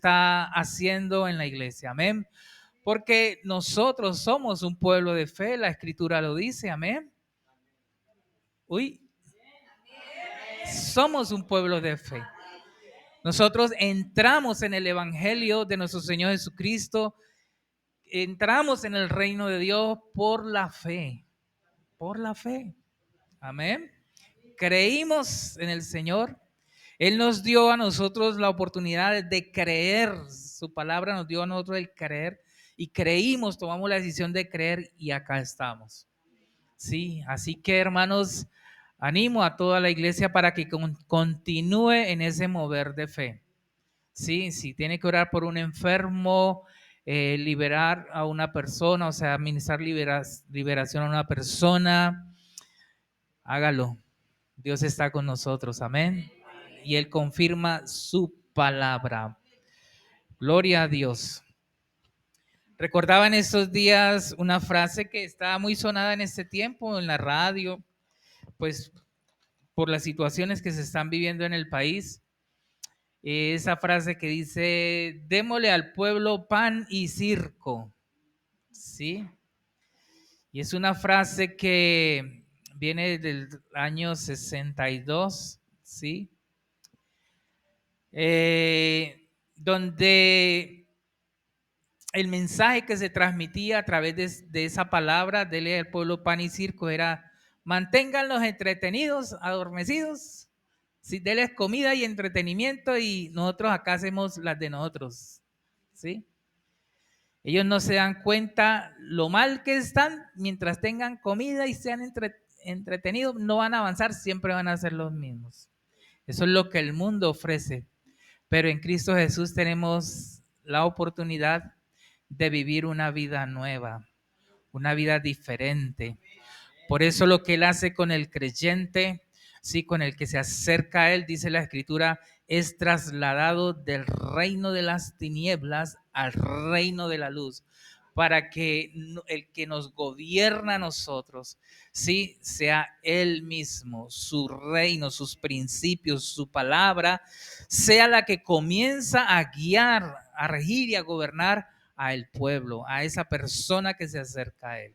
está haciendo en la iglesia. Amén. Porque nosotros somos un pueblo de fe, la Escritura lo dice. Amén. Somos un pueblo de fe. Nosotros entramos en el Evangelio de nuestro Señor Jesucristo, entramos en el reino de Dios por la fe, por la fe. Amén. Creímos en el Señor. Él nos dio a nosotros la oportunidad de creer. Su palabra nos dio a nosotros el creer y creímos, tomamos la decisión de creer y acá estamos. Sí, así que hermanos, animo a toda la iglesia para que continúe en ese mover de fe. Sí, si tiene que orar por un enfermo, liberar a una persona, o sea, administrar liberación a una persona, hágalo. Dios está con nosotros, amén. Y Él confirma su palabra. Gloria a Dios. Recordaba en estos días una frase que estaba muy sonada en este tiempo en la radio, pues por las situaciones que se están viviendo en el país. Esa frase que dice, démosle al pueblo pan y circo, ¿sí? Y es una frase que viene del año 62, ¿sí? Donde el mensaje que se transmitía a través de esa palabra, dele al pueblo pan y circo, era manténganlos entretenidos, adormecidos, sí, denles comida y entretenimiento y nosotros acá hacemos las de nosotros, ¿sí? Ellos no se dan cuenta lo mal que están, mientras tengan comida y sean entretenidos, no van a avanzar, siempre van a ser los mismos. Eso es lo que el mundo ofrece. Pero en Cristo Jesús tenemos la oportunidad de vivir una vida nueva, una vida diferente. Por eso lo que Él hace con el creyente, sí, con el que se acerca a Él, dice la Escritura, es trasladado del reino de las tinieblas al reino de la luz, para que el que nos gobierna a nosotros, sí, sea Él mismo, su reino, sus principios, su palabra, sea la que comienza a guiar, a regir y a gobernar a el pueblo, a esa persona que se acerca a Él.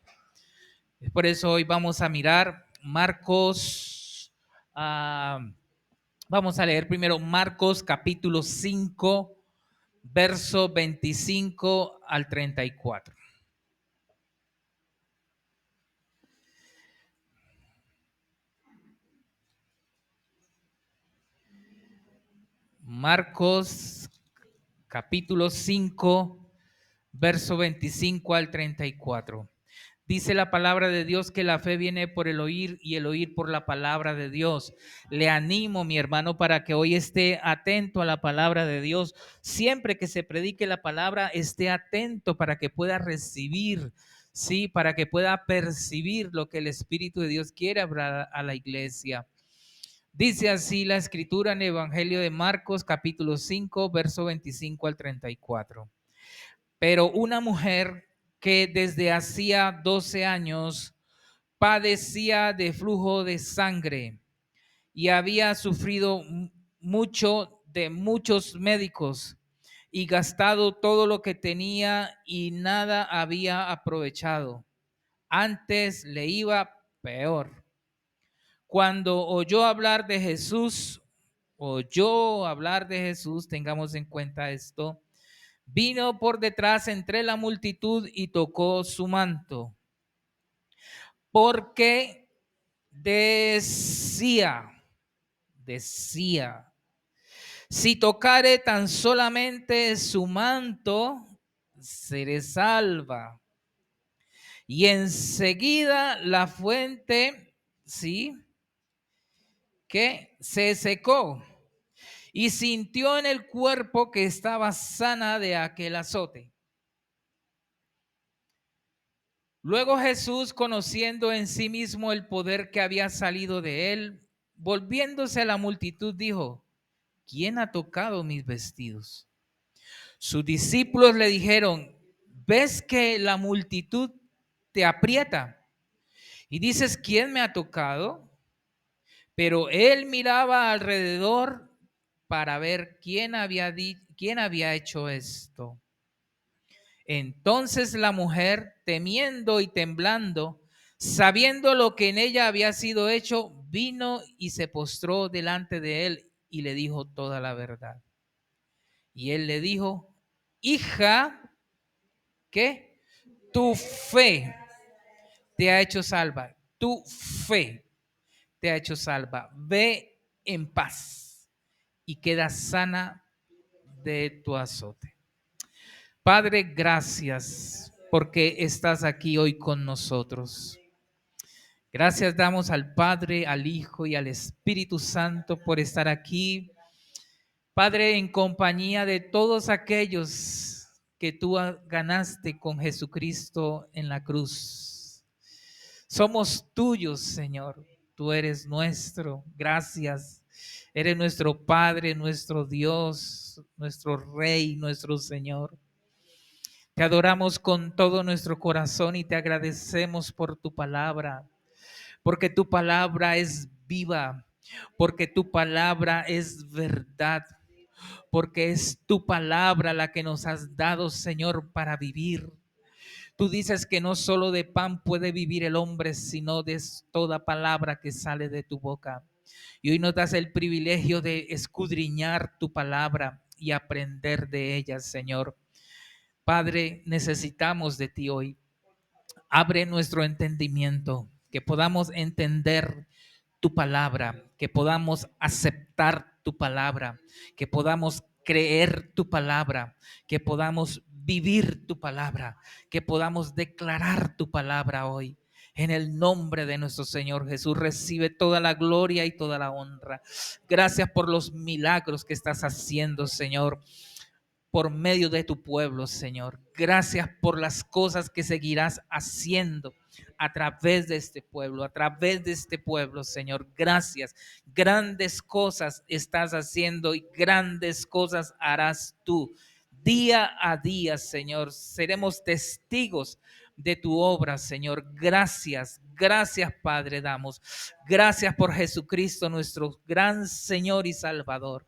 Por eso hoy vamos a mirar Marcos, vamos a leer primero Marcos capítulo 5, verso 25 al 34. Marcos capítulo 5, verso 25 al 34. Dice la palabra de Dios que la fe viene por el oír y el oír por la palabra de Dios. Le animo, mi hermano, para que hoy esté atento a la palabra de Dios. Siempre que se predique la palabra, esté atento para que pueda recibir, sí, para que pueda percibir lo que el Espíritu de Dios quiere hablar a la iglesia. Dice así la escritura en el Evangelio de Marcos, capítulo 5, verso 25 al 34. Pero una mujer que desde hacía 12 años padecía de flujo de sangre y había sufrido mucho de muchos médicos y gastado todo lo que tenía y nada había aprovechado. Antes le iba peor. Cuando oyó hablar de Jesús, tengamos en cuenta esto, vino por detrás entre la multitud y tocó su manto, porque decía, si tocare tan solamente su manto, seré salva. Y enseguida la fuente, sí, que se secó y sintió en el cuerpo que estaba sana de aquel azote. Luego Jesús, conociendo en sí mismo el poder que había salido de él, volviéndose a la multitud, dijo: ¿quién ha tocado mis vestidos? Sus discípulos le dijeron: ¿ves que la multitud te aprieta y dices, ¿quién me ha tocado? Pero él miraba alrededor para ver quién había hecho esto. Entonces la mujer, temiendo y temblando, sabiendo lo que en ella había sido hecho, vino y se postró delante de él y le dijo toda la verdad. Y él le dijo: hija, ¿qué? Tu fe te ha hecho salva. Tu fe te ha hecho salva. Ve en paz y queda sana de tu azote. Padre, gracias porque estás aquí hoy con nosotros. Gracias damos al Padre, al Hijo y al Espíritu Santo por estar aquí. Padre, en compañía de todos aquellos que tú ganaste con Jesucristo en la cruz. Somos tuyos, Señor. Tú eres nuestro. Gracias. Eres nuestro Padre, nuestro Dios, nuestro Rey, nuestro Señor. Te adoramos con todo nuestro corazón y te agradecemos por tu palabra, porque tu palabra es viva, porque tu palabra es verdad, porque es tu palabra la que nos has dado, Señor, para vivir. Tú dices que no solo de pan puede vivir el hombre, sino de toda palabra que sale de tu boca. Y hoy nos das el privilegio de escudriñar tu palabra y aprender de ella, Señor. Padre, necesitamos de ti hoy. Abre nuestro entendimiento, que podamos entender tu palabra, que podamos aceptar tu palabra, que podamos creer tu palabra, que podamos vivir tu palabra, que podamos declarar tu palabra hoy. En el nombre de nuestro Señor Jesús, recibe toda la gloria y toda la honra. Gracias por los milagros que estás haciendo, Señor, por medio de tu pueblo, Señor. Gracias por las cosas que seguirás haciendo a través de este pueblo, Señor. Gracias. Grandes cosas estás haciendo y grandes cosas harás tú. Día a día, Señor, seremos testigos de tu obra, Señor. Gracias, gracias, Padre, damos. Gracias por Jesucristo, nuestro gran Señor y Salvador.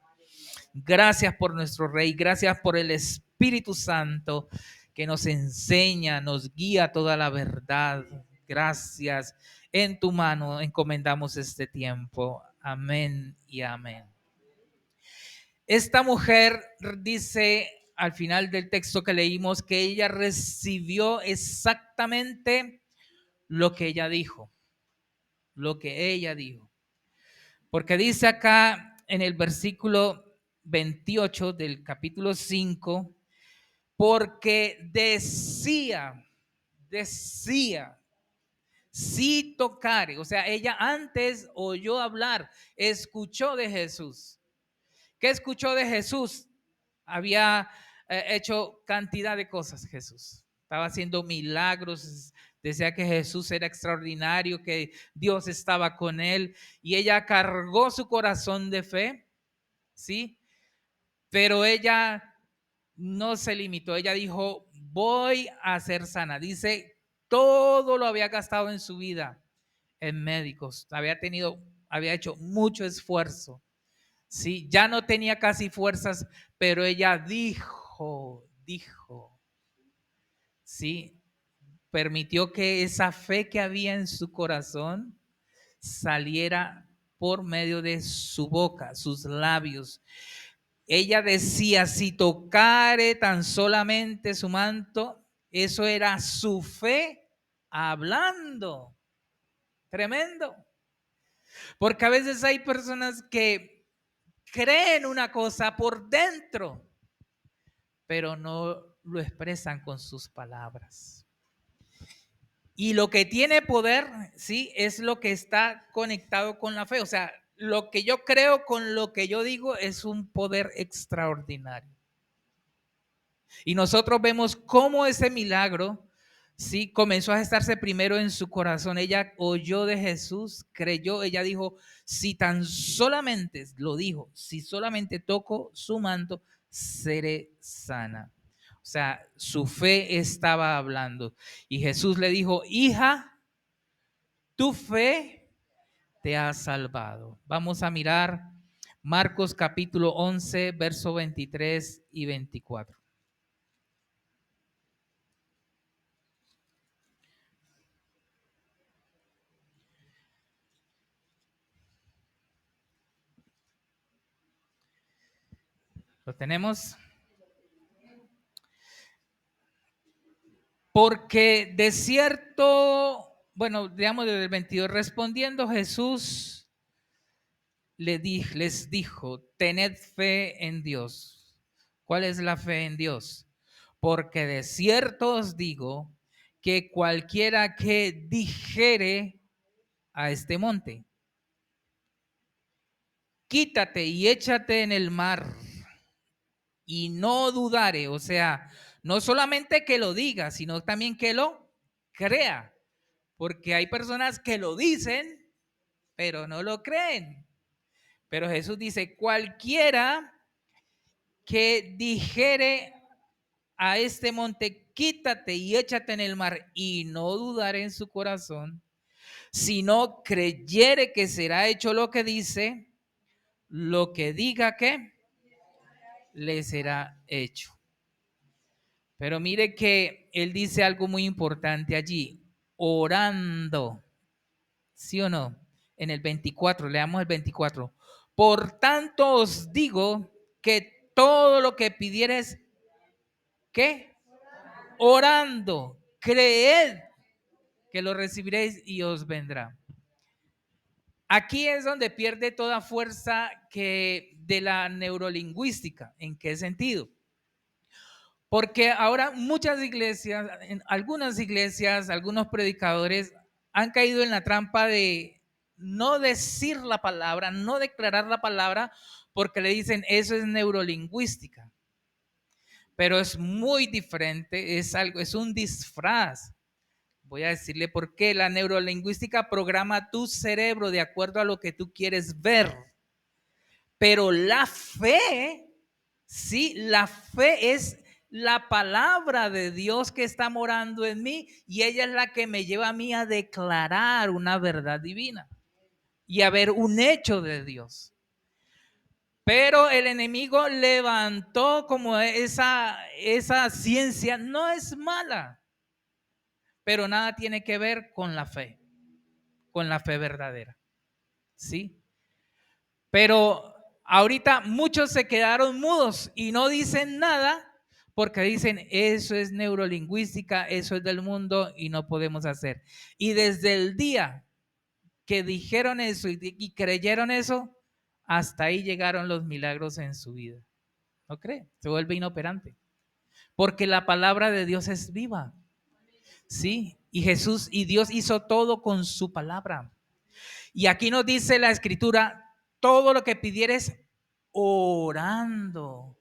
Gracias por nuestro Rey, gracias por el Espíritu Santo que nos enseña, nos guía toda la verdad. Gracias. En tu mano encomendamos este tiempo. Amén y amén. Esta mujer dice al final del texto que leímos que ella recibió exactamente lo que ella dijo. Lo que ella dijo. Porque dice acá en el versículo 28 del capítulo 5, porque decía, si tocare, o sea, ella antes oyó hablar, escuchó de Jesús. ¿Qué escuchó de Jesús? Había hecho cantidad de cosas Jesús. Estaba haciendo milagros, decía que Jesús era extraordinario, que Dios estaba con él y ella cargó su corazón de fe, ¿sí? Pero ella no se limitó, ella dijo, voy a ser sana. Dice, todo lo había gastado en su vida en médicos, había hecho mucho esfuerzo. Sí, ya no tenía casi fuerzas, pero ella dijo, sí, permitió que esa fe que había en su corazón saliera por medio de su boca, sus labios. Ella decía, si tocare tan solamente su manto, eso era su fe hablando. Tremendo. Porque a veces hay personas que creen una cosa por dentro, pero no lo expresan con sus palabras. Y lo que tiene poder, sí, es lo que está conectado con la fe. O sea, lo que yo creo con lo que yo digo es un poder extraordinario. Y nosotros vemos cómo ese milagro, sí, comenzó a gestarse primero en su corazón. Ella oyó de Jesús, creyó, ella dijo, si tan solamente, lo dijo, si solamente toco su manto, seré sana. O sea, su fe estaba hablando. Y Jesús le dijo, hija, tu fe te ha salvado. Vamos a mirar Marcos capítulo 11, verso 23 y 24. ¿Lo tenemos? Porque de cierto, bueno, digamos desde el 22, respondiendo Jesús les dijo, tened fe en Dios. ¿Cuál es la fe en Dios? Porque de cierto os digo que cualquiera que dijere a este monte, quítate y échate en el mar, y no dudare, o sea, no solamente que lo diga, sino también que lo crea, porque hay personas que lo dicen, pero no lo creen. Pero Jesús dice, cualquiera que dijere a este monte, quítate y échate en el mar, y no dudare en su corazón, sino creyere que será hecho lo que dice, lo que diga que le será hecho. Pero mire que él dice algo muy importante allí, orando, ¿sí o no? En el 24, leamos el 24. Por tanto os digo que todo lo que pidieres, ¿qué? Orando, creed que lo recibiréis y os vendrá. Aquí es donde pierde toda fuerza que de la neurolingüística. ¿En qué sentido? Porque ahora muchas iglesias, en algunas iglesias, algunos predicadores han caído en la trampa de no decir la palabra, no declarar la palabra, porque le dicen eso es neurolingüística. Pero es muy diferente, es algo, es un disfraz. Voy a decirle por qué. La neurolingüística programa tu cerebro de acuerdo a lo que tú quieres ver. Pero la fe, sí, la fe es la palabra de Dios que está morando en mí y ella es la que me lleva a mí a declarar una verdad divina y a ver un hecho de Dios. Pero el enemigo levantó como esa ciencia, no es mala, pero nada tiene que ver con la fe verdadera, ¿sí? Pero ahorita muchos se quedaron mudos y no dicen nada porque dicen, eso es neurolingüística, eso es del mundo y no podemos hacer. Y desde el día que dijeron eso y creyeron eso, hasta ahí llegaron los milagros en su vida. ¿No cree? Se vuelve inoperante. Porque la palabra de Dios es viva. Sí, y Jesús y Dios hizo todo con su palabra. Y aquí nos dice la escritura, todo lo que pidieres orando,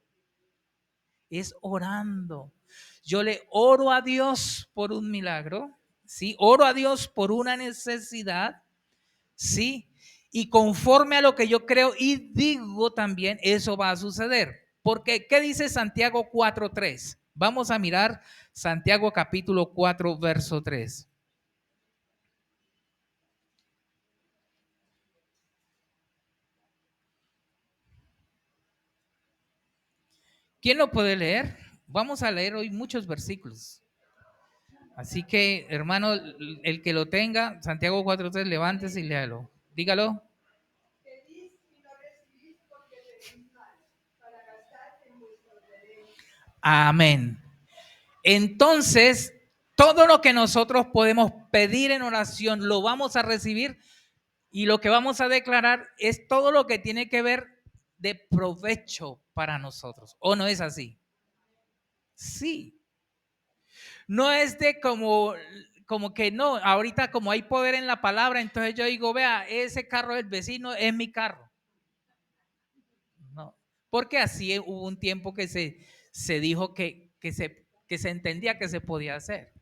es orando. Yo le oro a Dios por un milagro, ¿sí? Oro a Dios por una necesidad, ¿sí? Y conforme a lo que yo creo y digo también, eso va a suceder. Porque, ¿qué dice Santiago 4:3? Vamos a mirar Santiago capítulo 4, verso 3. ¿Quién lo puede leer? Vamos a leer hoy muchos versículos. Así que, hermano, el que lo tenga, Santiago 4:3, levántese y léalo. Dígalo. Amén. Entonces, todo lo que nosotros podemos pedir en oración, lo vamos a recibir y lo que vamos a declarar es todo lo que tiene que ver de provecho para nosotros. ¿O no es así? Sí. No es de como que no, ahorita como hay poder en la palabra, entonces yo digo, vea, ese carro del vecino es mi carro. No, porque así hubo un tiempo que se dijo que se entendía que se podía hacer.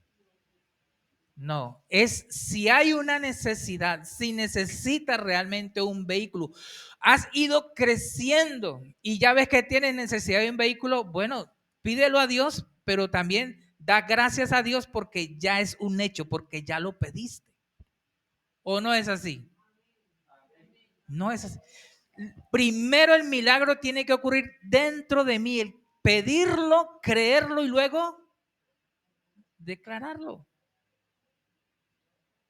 No, es si hay una necesidad, si necesitas realmente un vehículo, has ido creciendo y ya ves que tienes necesidad de un vehículo, bueno, pídelo a Dios, pero también da gracias a Dios porque ya es un hecho, porque ya lo pediste. ¿O no es así? No es así. Primero el milagro tiene que ocurrir dentro de mí, el pedirlo, creerlo y luego declararlo.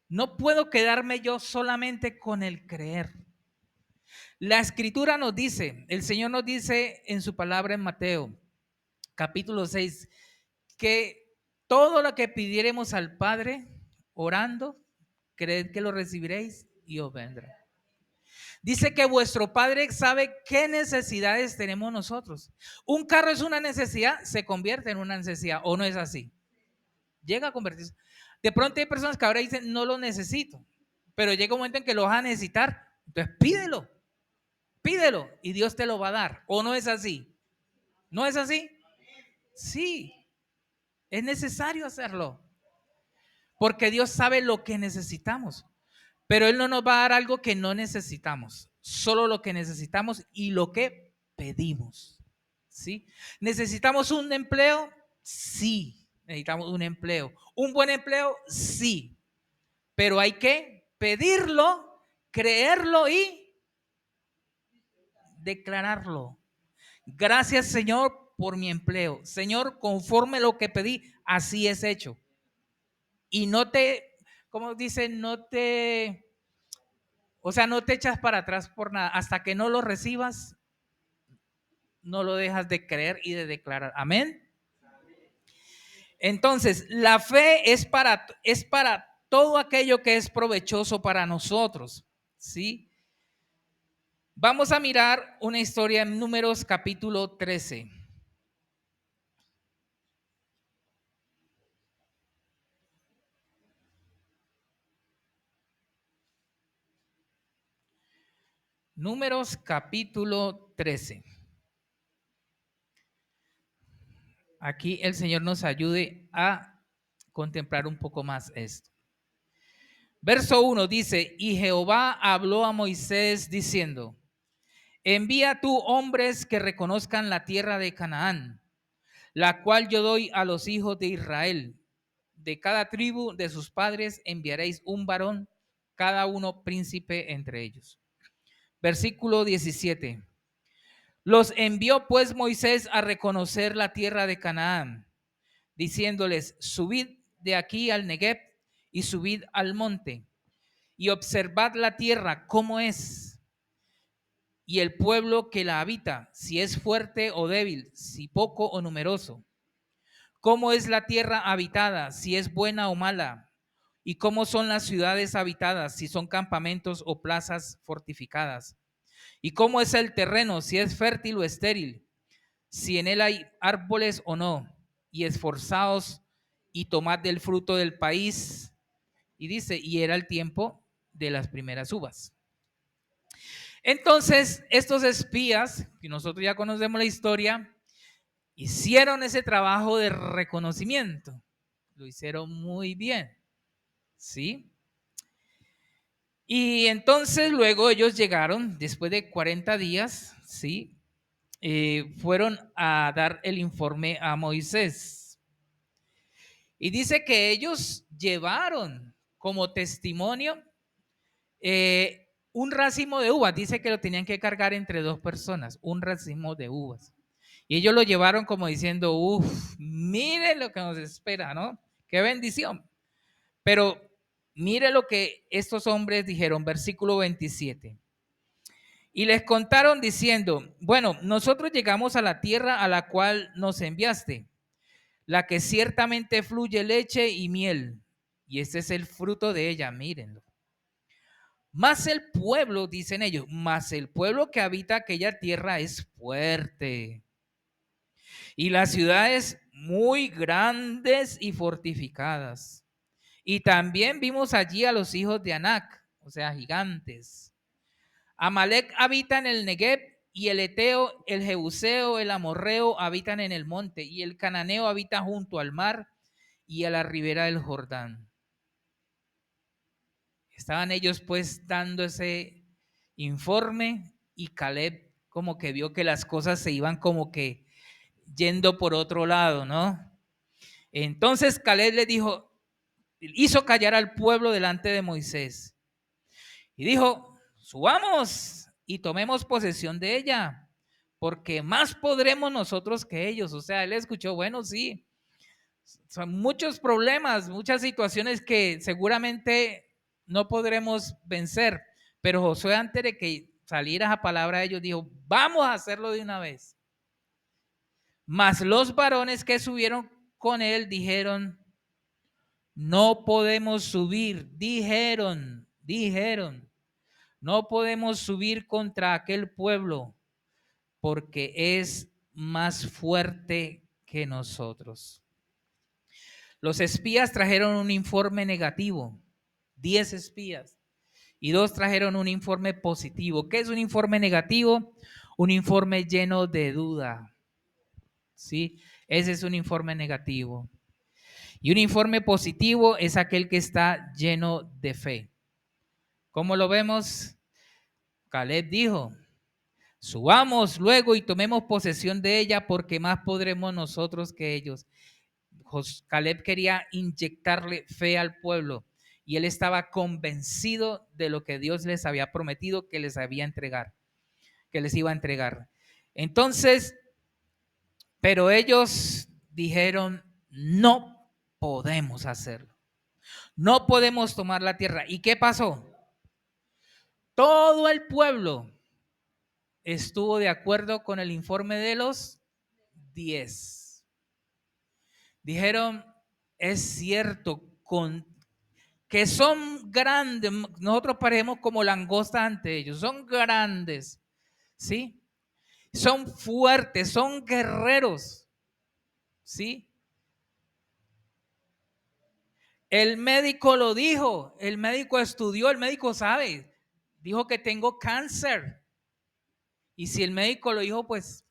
No puedo quedarme yo solamente con el creer. La escritura nos dice, el Señor nos dice en su palabra en Mateo, capítulo 6, que todo lo que pidiéremos al Padre orando, creed que lo recibiréis y os vendrá. Dice que vuestro Padre sabe qué necesidades tenemos nosotros. Un carro es una necesidad, se convierte en una necesidad, ¿o no es así? Llega a convertirse. De pronto hay personas que ahora dicen, no lo necesito, pero llega un momento en que lo vas a necesitar. Entonces pídelo, pídelo y Dios te lo va a dar. ¿O no es así? ¿No es así? Sí, es necesario hacerlo, porque Dios sabe lo que necesitamos. Pero Él no nos va a dar algo que no necesitamos, solo lo que necesitamos y lo que pedimos. ¿Sí? ¿Necesitamos un empleo? Sí, necesitamos un empleo. ¿Un buen empleo? Sí. Pero hay que pedirlo, creerlo y declararlo. Gracias, Señor, por mi empleo. Señor, conforme lo que pedí, así es hecho. Y no te, como dicen, no te echas para atrás por nada. Hasta que no lo recibas, no lo dejas de creer y de declarar. Amén. Entonces, la fe es para todo aquello que es provechoso para nosotros. ¿Sí? Vamos a mirar una historia en Números capítulo 13. Números capítulo 13. Aquí el Señor nos ayude a contemplar un poco más esto. Verso 1 dice, y Jehová habló a Moisés diciendo, envía tú hombres que reconozcan la tierra de Canaán, la cual yo doy a los hijos de Israel. De cada tribu de sus padres enviaréis un varón, cada uno príncipe entre ellos. Versículo 17. Los envió pues Moisés a reconocer la tierra de Canaán, diciéndoles, subid de aquí al Negev y subid al monte y observad la tierra cómo es y el pueblo que la habita, si es fuerte o débil, si poco o numeroso. Cómo es la tierra habitada, si es buena o mala, y cómo son las ciudades habitadas, si son campamentos o plazas fortificadas. Y cómo es el terreno, si es fértil o estéril, si en él hay árboles o no, y esforzaos y tomad del fruto del país. Y dice, y era el tiempo de las primeras uvas. Entonces, estos espías, que nosotros ya conocemos la historia, hicieron ese trabajo de reconocimiento. Lo hicieron muy bien, ¿sí? Y entonces luego ellos llegaron, después de 40 días, ¿sí? Fueron a dar el informe a Moisés. Y dice que ellos llevaron como testimonio un racimo de uvas. Dice que lo tenían que cargar entre dos personas, un racimo de uvas. Y ellos lo llevaron como diciendo, mire lo que nos espera, ¿no? Qué bendición. Pero mire lo que estos hombres dijeron, versículo 27. Y les contaron diciendo, bueno, nosotros llegamos a la tierra a la cual nos enviaste, la que ciertamente fluye leche y miel, y este es el fruto de ella, mírenlo. Mas el pueblo, dicen ellos, mas el pueblo que habita aquella tierra es fuerte, y las ciudades muy grandes y fortificadas. Y también vimos allí a los hijos de Anac, o sea, gigantes. Amalek habita en el Negev, y el Eteo, el Jebuseo, el Amorreo habitan en el monte, y el Cananeo habita junto al mar y a la ribera del Jordán. Estaban ellos pues dando ese informe y Caleb como que vio que las cosas se iban como que yendo por otro lado, ¿no? Entonces Caleb le dijo, hizo callar al pueblo delante de Moisés y dijo, subamos y tomemos posesión de ella, porque más podremos nosotros que ellos. O sea, él escuchó, bueno, sí, son muchos problemas, muchas situaciones que seguramente no podremos vencer, pero Josué, antes de que saliera esa palabra de ellos, dijo, vamos a hacerlo de una vez. Mas los varones que subieron con él dijeron, no podemos subir, dijeron, no podemos subir contra aquel pueblo porque es más fuerte que nosotros. Los espías trajeron un informe negativo, 10 espías, y 2 trajeron un informe positivo. ¿Qué es un informe negativo? Un informe lleno de duda. ¿Sí? Ese es un informe negativo. Y un informe positivo es aquel que está lleno de fe. ¿Cómo lo vemos? Caleb dijo, subamos luego y tomemos posesión de ella porque más podremos nosotros que ellos. Caleb quería inyectarle fe al pueblo y él estaba convencido de lo que Dios les había prometido que les iba a entregar. Entonces, pero ellos dijeron, no podemos hacerlo. No podemos tomar la tierra. ¿Y qué pasó? Todo el pueblo estuvo de acuerdo con el informe de los 10. Dijeron, es cierto, que son grandes, nosotros parecemos como langostas ante ellos, son grandes, ¿sí? Son fuertes, son guerreros, ¿sí? El médico lo dijo, el médico estudió, el médico sabe, dijo que tengo cáncer. Y si el médico lo dijo, pues,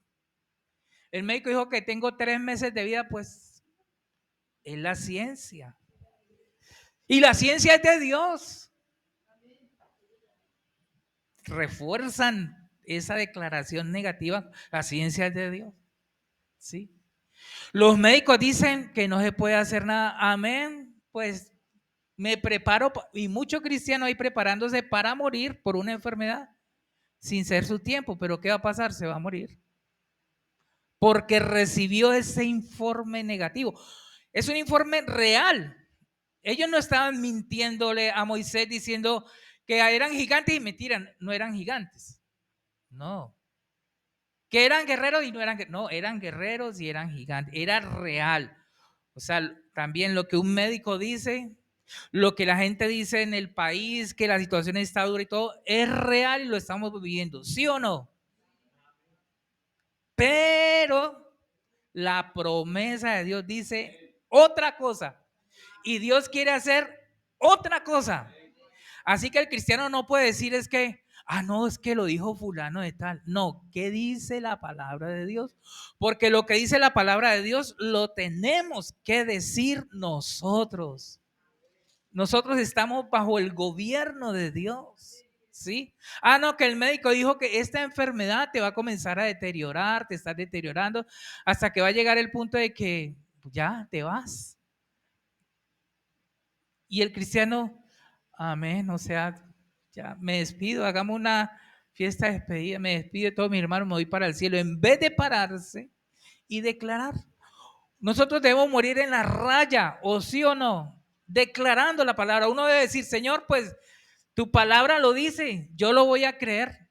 el médico dijo que tengo 3 meses de vida, pues, es la ciencia. Y la ciencia es de Dios. Refuerzan esa declaración negativa, la ciencia es de Dios. ¿Sí? Los médicos dicen que no se puede hacer nada. Amén. Pues me preparo, y muchos cristianos ahí preparándose para morir por una enfermedad sin ser su tiempo. Pero ¿qué va a pasar? Se va a morir. Porque recibió ese informe negativo. Es un informe real. Ellos no estaban mintiéndole a Moisés diciendo que eran gigantes y mentiran, no eran gigantes. No. Que eran guerreros y no eran, no, eran guerreros y eran gigantes. Era real. O sea, también lo que un médico dice, lo que la gente dice en el país, que la situación está dura y todo, es real y lo estamos viviendo, ¿sí o no? Pero la promesa de Dios dice otra cosa y Dios quiere hacer otra cosa. Así que el cristiano no puede decir es que, no, es que lo dijo fulano de tal. No, ¿qué dice la palabra de Dios? Porque lo que dice la palabra de Dios lo tenemos que decir nosotros. Nosotros estamos bajo el gobierno de Dios. ¿Sí? No, que el médico dijo que esta enfermedad te va a comenzar a deteriorar, te estás deteriorando, hasta que va a llegar el punto de que ya te vas. Y el cristiano, amén, o sea, ya me despido, hagamos una fiesta de despedida, me despido de todos mis hermanos, me voy para el cielo, en vez de pararse y declarar. Nosotros debemos morir en la raya, o sí o no, declarando la palabra. Uno debe decir, Señor, pues tu palabra lo dice, yo lo voy a creer,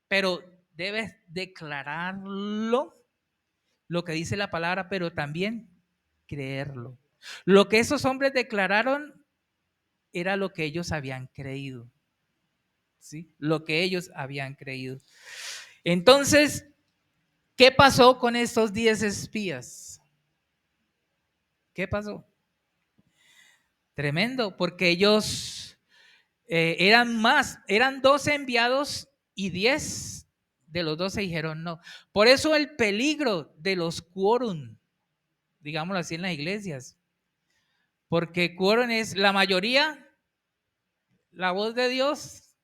pero debes declararlo, lo que dice la palabra, pero también creerlo. Lo que esos hombres declararon era lo que ellos habían creído. ¿Sí? Lo que ellos habían creído. Entonces, ¿qué pasó con estos 10 espías? ¿Qué pasó? Tremendo, porque ellos eran 12 enviados y 10 de los 12 dijeron no. Por eso el peligro de los quórum, digámoslo así en las iglesias, porque quórum es la mayoría, la voz de Dios.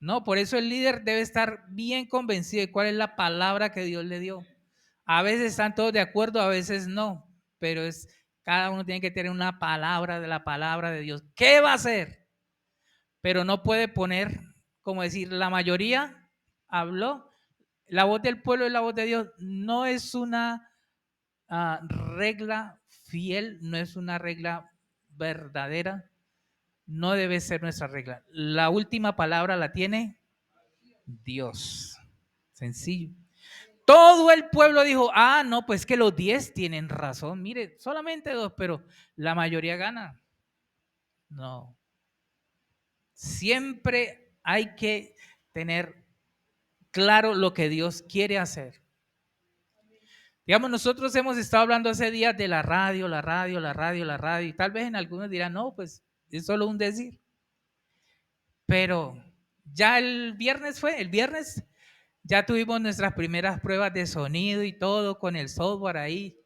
No, por eso el líder debe estar bien convencido de cuál es la palabra que Dios le dio. A veces están todos de acuerdo, a veces no, pero cada uno tiene que tener una palabra de la palabra de Dios. ¿Qué va a hacer? Pero no puede poner, como decir, la mayoría habló. La voz del pueblo y la voz de Dios no es una regla fiel, no es una regla verdadera, no debe ser nuestra regla. La última palabra la tiene Dios. Sencillo. Todo el pueblo dijo, no, pues que los 10 tienen razón. Mire, solamente 2, pero la mayoría gana. No. Siempre hay que tener claro lo que Dios quiere hacer. Digamos, nosotros hemos estado hablando hace días de la radio, y tal vez en algunos dirán, no, pues es solo un decir. Pero ya el viernes ya tuvimos nuestras primeras pruebas de sonido y todo con el software ahí,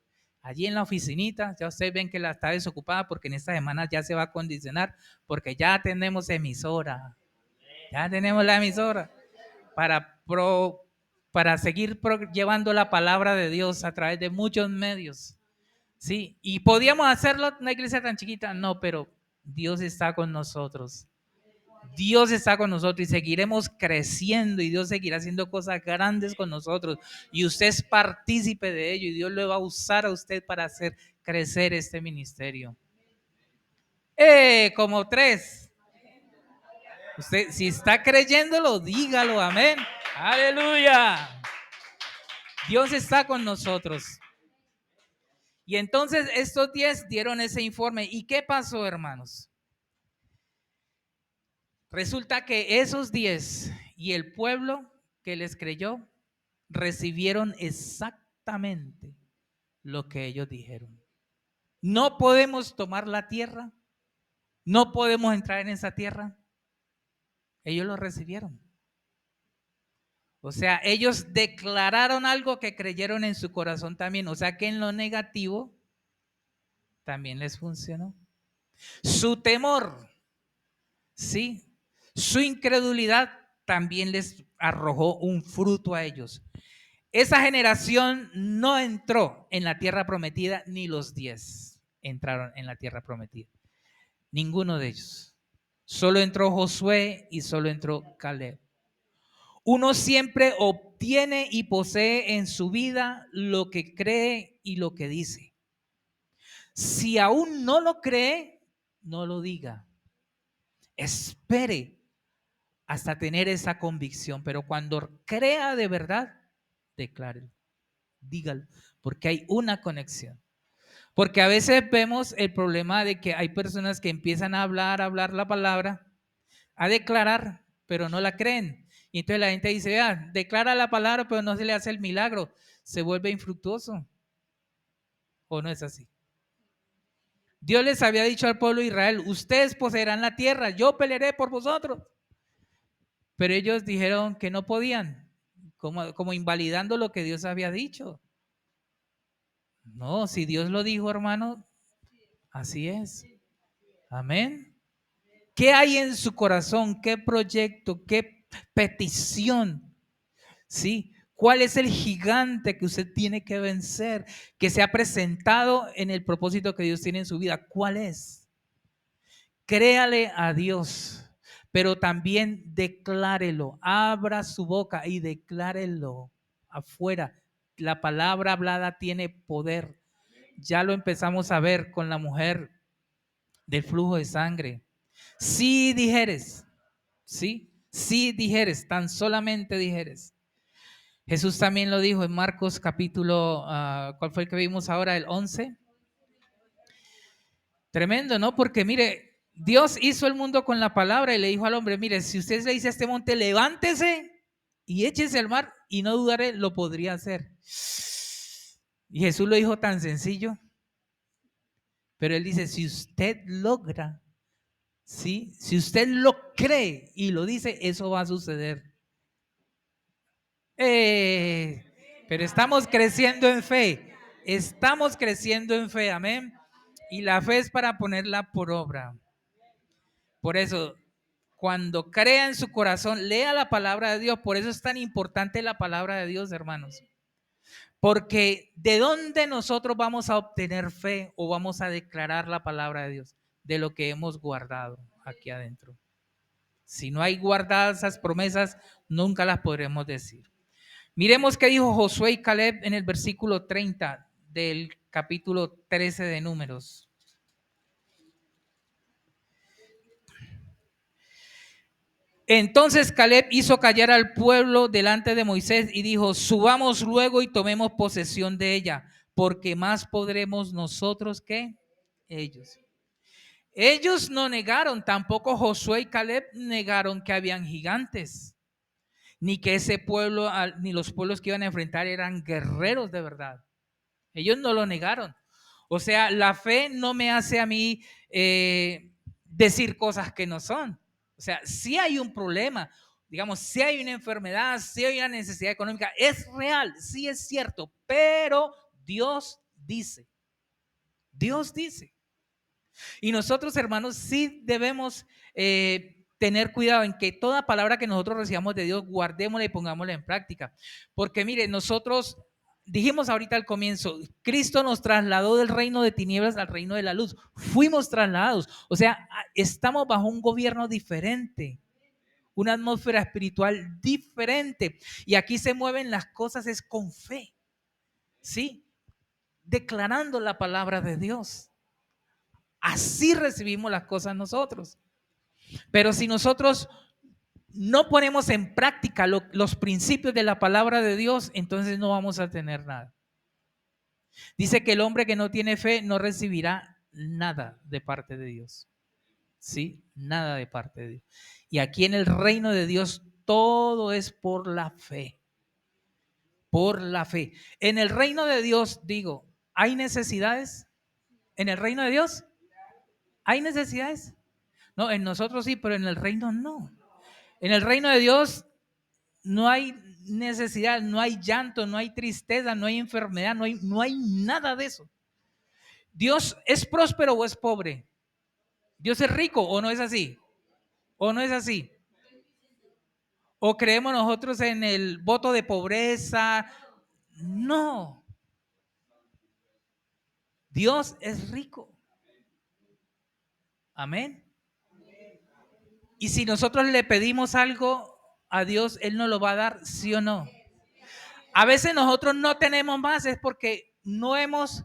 allí en la oficinita. Ya ustedes ven que la está desocupada porque en esta semana ya se va a acondicionar, porque ya tenemos emisora. Ya tenemos la emisora para seguir llevando la palabra de Dios a través de muchos medios. Sí, y podíamos hacerlo en una iglesia tan chiquita, no, pero Dios está con nosotros. Dios está con nosotros y seguiremos creciendo y Dios seguirá haciendo cosas grandes con nosotros y usted es partícipe de ello y Dios le va a usar a usted para hacer crecer este ministerio. Como 3. Usted, si está creyéndolo, dígalo, amén. Aleluya. Dios está con nosotros. Y entonces estos 10 dieron ese informe. ¿Y qué pasó, hermanos? Resulta que esos 10 y el pueblo que les creyó recibieron exactamente lo que ellos dijeron. No podemos tomar la tierra, no podemos entrar en esa tierra. Ellos lo recibieron. O sea, ellos declararon algo que creyeron en su corazón también. O sea que en lo negativo también les funcionó. Su temor, sí, su incredulidad también les arrojó un fruto a ellos. Esa generación no entró en la tierra prometida, ni los 10 entraron en la tierra prometida. Ninguno de ellos. Solo entró Josué y solo entró Caleb. Uno siempre obtiene y posee en su vida lo que cree y lo que dice. Si aún no lo cree, no lo diga. Espere hasta tener esa convicción, pero cuando crea de verdad, declárelo, dígalo, porque hay una conexión. Porque a veces vemos el problema de que hay personas que empiezan a hablar la palabra, a declarar, pero no la creen. Y entonces la gente dice, declara la palabra, pero no se le hace el milagro. Se vuelve infructuoso. ¿O no es así? Dios les había dicho al pueblo de Israel, ustedes poseerán la tierra, yo pelearé por vosotros. Pero ellos dijeron que no podían, como invalidando lo que Dios había dicho. No, si Dios lo dijo, hermano, así es. Amén. ¿Qué hay en su corazón? ¿Qué proyecto? ¿Qué petición? ¿Sí? ¿Cuál es el gigante que usted tiene que vencer? Que se ha presentado en el propósito que Dios tiene en su vida. ¿Cuál es? Créale a Dios, pero también declárelo. Abra su boca y declárelo afuera. La palabra hablada tiene poder. Ya lo empezamos a ver con la mujer del flujo de sangre. Si dijeres, si dijeres, tan solamente dijeres. Jesús también lo dijo en Marcos capítulo, ¿cuál fue el que vimos ahora? El 11. Tremendo, ¿no? Porque mire, Dios hizo el mundo con la palabra y le dijo al hombre, mire, si usted le dice a este monte, levántese y échese al mar y no dudaré, lo podría hacer. Y Jesús lo dijo tan sencillo. Pero él dice, si usted logra, ¿sí? Si usted lo cree y lo dice, eso va a suceder. Pero estamos creciendo en fe. Estamos creciendo en fe, amén. Y la fe es para ponerla por obra. Por eso, cuando crea en su corazón, lea la palabra de Dios. Por eso es tan importante la palabra de Dios, hermanos. Porque ¿de dónde nosotros vamos a obtener fe o vamos a declarar la palabra de Dios? De lo que hemos guardado aquí adentro. Si no hay guardadas esas promesas, nunca las podremos decir. Miremos qué dijo Josué y Caleb en el versículo 30 del capítulo 13 de Números. Entonces Caleb hizo callar al pueblo delante de Moisés y dijo: subamos luego y tomemos posesión de ella, porque más podremos nosotros que ellos. Ellos no negaron, tampoco Josué y Caleb negaron que habían gigantes, ni que ese pueblo, ni los pueblos que iban a enfrentar eran guerreros de verdad. Ellos no lo negaron. O sea, la fe no me hace a mí decir cosas que no son. O sea, si hay un problema, digamos, si hay una enfermedad, si hay una necesidad económica, es real, sí es cierto, pero Dios dice. Y nosotros, hermanos, sí debemos tener cuidado en que toda palabra que nosotros recibamos de Dios, guardémosla y pongámosla en práctica. Porque mire, nosotros dijimos ahorita al comienzo, Cristo nos trasladó del reino de tinieblas al reino de la luz. Fuimos trasladados. O sea, estamos bajo un gobierno diferente, una atmósfera espiritual diferente. Y aquí se mueven las cosas es con fe, ¿sí? Declarando la palabra de Dios. Así recibimos las cosas nosotros. Pero si nosotros no ponemos en práctica los principios de la palabra de Dios, entonces no vamos a tener nada. Dice que el hombre que no tiene fe no recibirá nada de parte de Dios. ¿Sí? Nada de parte de Dios. Y aquí en el reino de Dios todo es por la fe. Por la fe. En el reino de Dios, digo, ¿hay necesidades? ¿En el reino de Dios? ¿Hay necesidades? No, en nosotros sí, pero en el reino no. En el reino de Dios no hay necesidad, no hay llanto, no hay tristeza, no hay enfermedad, no hay nada de eso. ¿Dios es próspero o es pobre? ¿Dios es rico o no es así? ¿O no es así? ¿O creemos nosotros en el voto de pobreza? No. Dios es rico. Amén. Y si nosotros le pedimos algo a Dios, Él nos lo va a dar, ¿sí o no? A veces nosotros no tenemos más, es porque no hemos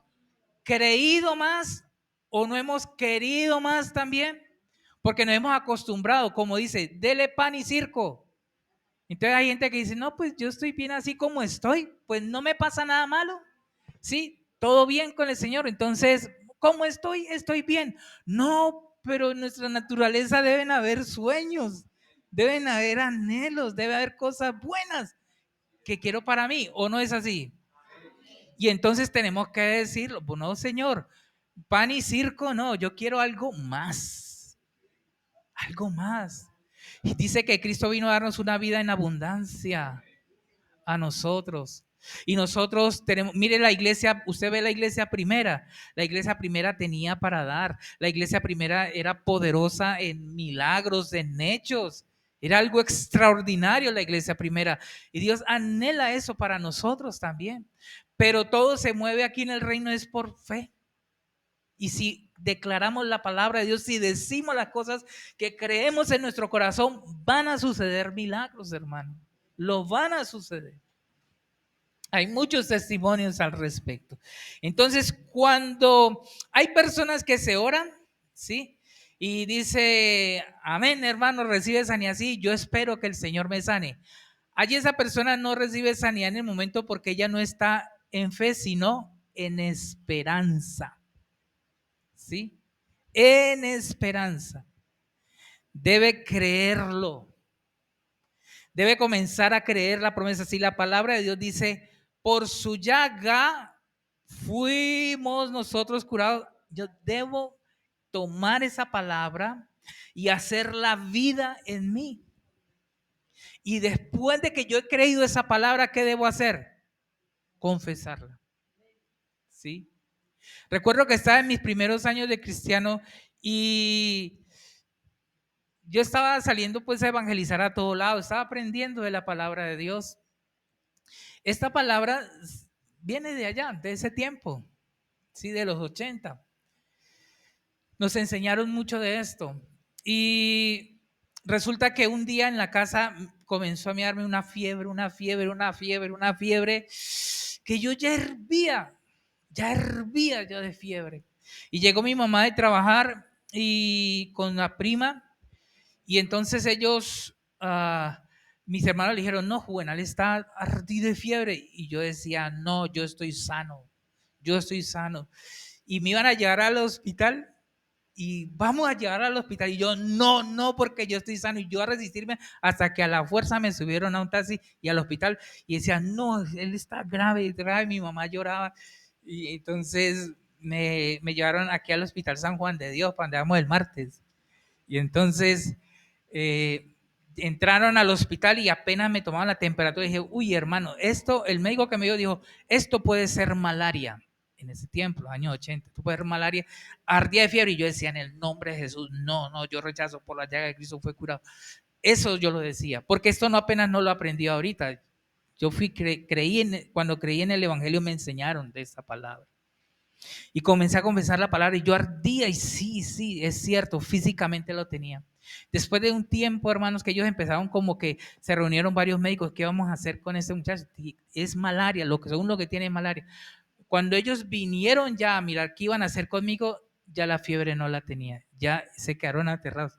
creído más o no hemos querido más también, porque nos hemos acostumbrado, como dice, dele pan y circo. Entonces hay gente que dice, no, pues yo estoy bien así como estoy, pues no me pasa nada malo, sí, todo bien con el Señor, entonces, ¿cómo estoy? Estoy bien. No, pero en nuestra naturaleza deben haber sueños, deben haber anhelos, debe haber cosas buenas que quiero para mí, ¿o no es así? Y entonces tenemos que decirlo, pues no, Señor, pan y circo, no, yo quiero algo más, algo más. Y dice que Cristo vino a darnos una vida en abundancia a nosotros. Y nosotros tenemos, mire la iglesia, usted ve la iglesia primera tenía para dar, la iglesia primera era poderosa en milagros, en hechos, era algo extraordinario la iglesia primera. Y Dios anhela eso para nosotros también. Pero todo se mueve aquí en el reino es por fe. Y si declaramos la palabra de Dios, si decimos las cosas que creemos en nuestro corazón, van a suceder milagros, hermano. Lo van a suceder. Hay muchos testimonios al respecto. Entonces, cuando hay personas que se oran, ¿sí? Y dice, amén, hermano, recibe sanidad. Sí, yo espero que el Señor me sane. Allí esa persona no recibe sanidad en el momento porque ella no está en fe, sino en esperanza. ¿Sí? En esperanza. Debe creerlo. Debe comenzar a creer la promesa. Si la palabra de Dios dice, por su llaga fuimos nosotros curados, yo debo tomar esa palabra y hacer la vida en mí. Y después de que yo he creído esa palabra, ¿qué debo hacer? Confesarla. ¿Sí? Recuerdo que estaba en mis primeros años de cristiano y yo estaba saliendo pues a evangelizar a todo lado, estaba aprendiendo de la palabra de Dios. Esta palabra viene de allá, de ese tiempo, sí, de los 80. Nos enseñaron mucho de esto. Y resulta que un día en la casa comenzó a darme una fiebre, que yo ya hervía yo de fiebre. Y llegó mi mamá de trabajar y con la prima, y entonces ellos, mis hermanos le dijeron, no, Juvenal está ardido de fiebre. Y yo decía, no, yo estoy sano. Y me iban a llevar al hospital y vamos a llevar al hospital. Y yo, no, no, porque yo estoy sano. Y yo a resistirme hasta que a la fuerza me subieron a un taxi y al hospital. Y decía, no, él está grave, grave. Mi mamá lloraba. Y entonces me llevaron aquí al Hospital San Juan de Dios, para donde vamos el martes. Y entonces eh, entraron al hospital y apenas me tomaban la temperatura. Y dije, uy, hermano, esto, el médico que me dijo, esto puede ser malaria. En ese tiempo, los años 80, esto puede ser malaria. Ardía de fiebre y yo decía, en el nombre de Jesús, no, no, yo rechazo, por la llaga de Cristo fue curado. Eso yo lo decía, porque esto no apenas no lo aprendí ahorita. Yo cuando creí en el Evangelio me enseñaron de esta palabra. Y comencé a confesar la palabra y yo ardía y sí, es cierto, físicamente lo tenía. Después de un tiempo, hermanos, que ellos empezaron como que se reunieron varios médicos, ¿qué vamos a hacer con este muchacho? Es malaria, según lo que tiene es malaria. Cuando ellos vinieron ya a mirar qué iban a hacer conmigo, ya la fiebre no la tenía, ya se quedaron aterrados.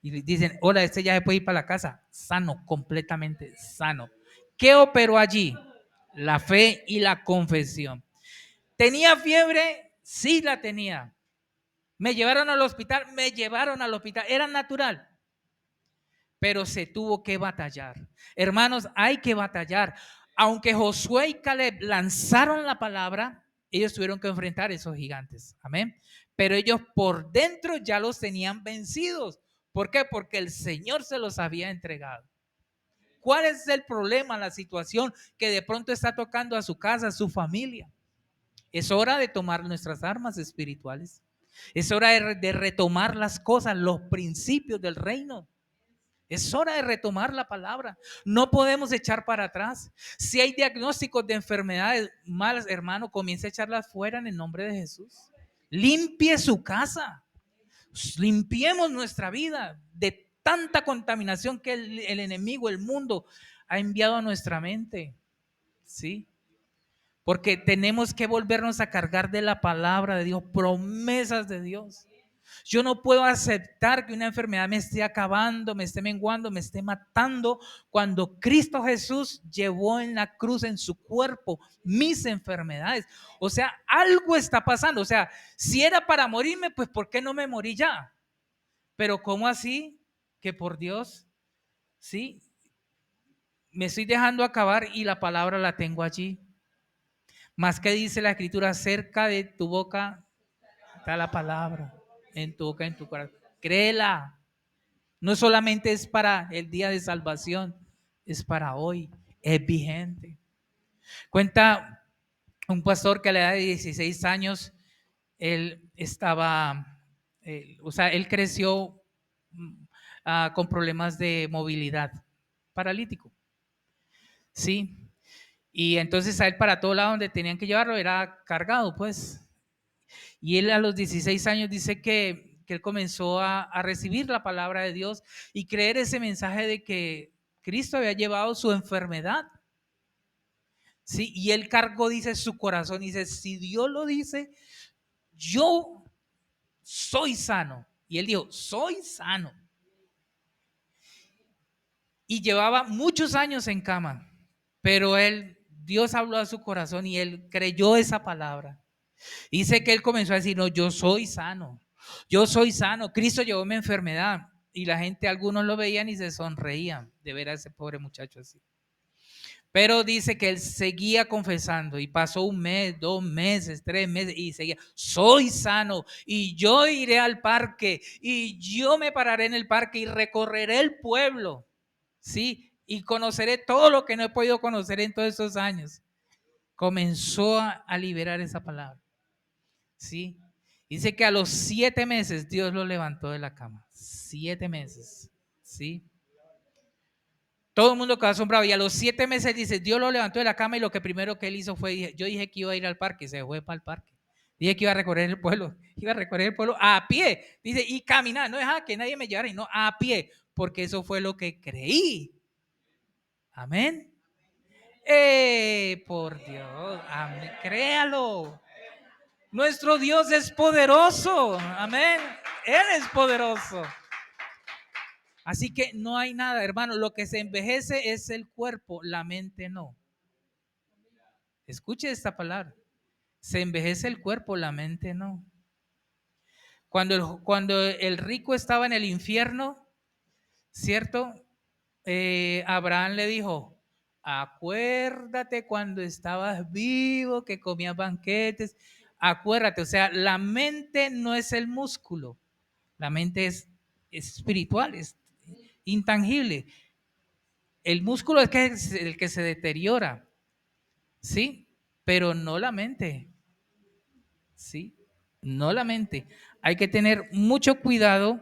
Y dicen, hola, este ya se puede ir para la casa, sano, completamente sano. ¿Qué operó allí? La fe y la confesión. ¿Tenía fiebre? Sí la tenía. Me llevaron al hospital, era natural, pero se tuvo que batallar. Hermanos, hay que batallar. Aunque Josué y Caleb lanzaron la palabra, ellos tuvieron que enfrentar esos gigantes. Amén. Pero ellos por dentro ya los tenían vencidos. ¿Por qué? Porque el Señor se los había entregado. ¿Cuál es el problema, la situación que de pronto está tocando a su casa, a su familia? Es hora de tomar nuestras armas espirituales. Es hora de retomar las cosas, los principios del reino. Es hora de retomar la palabra. No podemos echar para atrás. Si hay diagnósticos de enfermedades malas, hermano, comience a echarlas fuera en el nombre de Jesús. Limpie su casa. Limpiemos nuestra vida de tanta contaminación que el enemigo, el mundo, ha enviado a nuestra mente. ¿Sí? Porque tenemos que volvernos a cargar de la palabra de Dios, promesas de Dios. Yo no puedo aceptar que una enfermedad me esté acabando, me esté menguando, me esté matando, cuando Cristo Jesús llevó en la cruz, en su cuerpo, mis enfermedades. O sea, algo está pasando. O sea, si era para morirme, pues ¿por qué no me morí ya? Pero ¿cómo así? Que por Dios, sí, me estoy dejando acabar y la palabra la tengo allí. Más que dice la escritura, cerca de tu boca está la palabra, en tu boca, en tu corazón. Créela. No solamente es para el día de salvación, es para hoy, es vigente. Cuenta un pastor que a la edad de 16 años, él estaba, él creció con problemas de movilidad, paralítico. Sí. Y entonces a él para todo lado donde tenían que llevarlo era cargado, pues. Y él a los 16 años dice que él comenzó a recibir la palabra de Dios y creer ese mensaje de que Cristo había llevado su enfermedad. Sí, y él cargó, dice, su corazón, dice, si Dios lo dice, yo soy sano. Y él dijo, soy sano. Y llevaba muchos años en cama, pero Dios habló a su corazón y él creyó esa palabra. Dice que él comenzó a decir, no, yo soy sano, Cristo llevó mi enfermedad. Y la gente, algunos lo veían y se sonreían de ver a ese pobre muchacho así. Pero dice que él seguía confesando y pasó un mes, 2 meses, 3 meses y seguía, soy sano y yo iré al parque y yo me pararé en el parque y recorreré el pueblo, ¿sí? Y conoceré todo lo que no he podido conocer en todos esos años. Comenzó a liberar esa palabra. ¿Sí? Dice que a los 7 meses Dios lo levantó de la cama. 7 meses. ¿Sí? Todo el mundo quedó asombrado. Y a los 7 meses dice, Dios lo levantó de la cama y lo que primero que él hizo fue, yo dije que iba a ir al parque y se fue para el parque. Dije que iba a recorrer el pueblo. Iba a recorrer el pueblo a pie. Dice, y caminar. No dejaba que nadie me llevara, y no, a pie. porque eso fue lo que creí. Amén. Por Dios, amén. Créalo. Nuestro Dios es poderoso. Amén. Él es poderoso. Así que no hay nada, hermano. Lo que se envejece es el cuerpo, la mente no. Escuche esta palabra. Se envejece el cuerpo, la mente no. Cuando el rico estaba en el infierno, ¿cierto? Abraham le dijo, acuérdate cuando estabas vivo, que comías banquetes. Acuérdate, o sea, la mente no es el músculo. La mente es espiritual, es intangible. El músculo es el que se deteriora, ¿sí? Pero no la mente, ¿sí? No la mente. Hay que tener mucho cuidado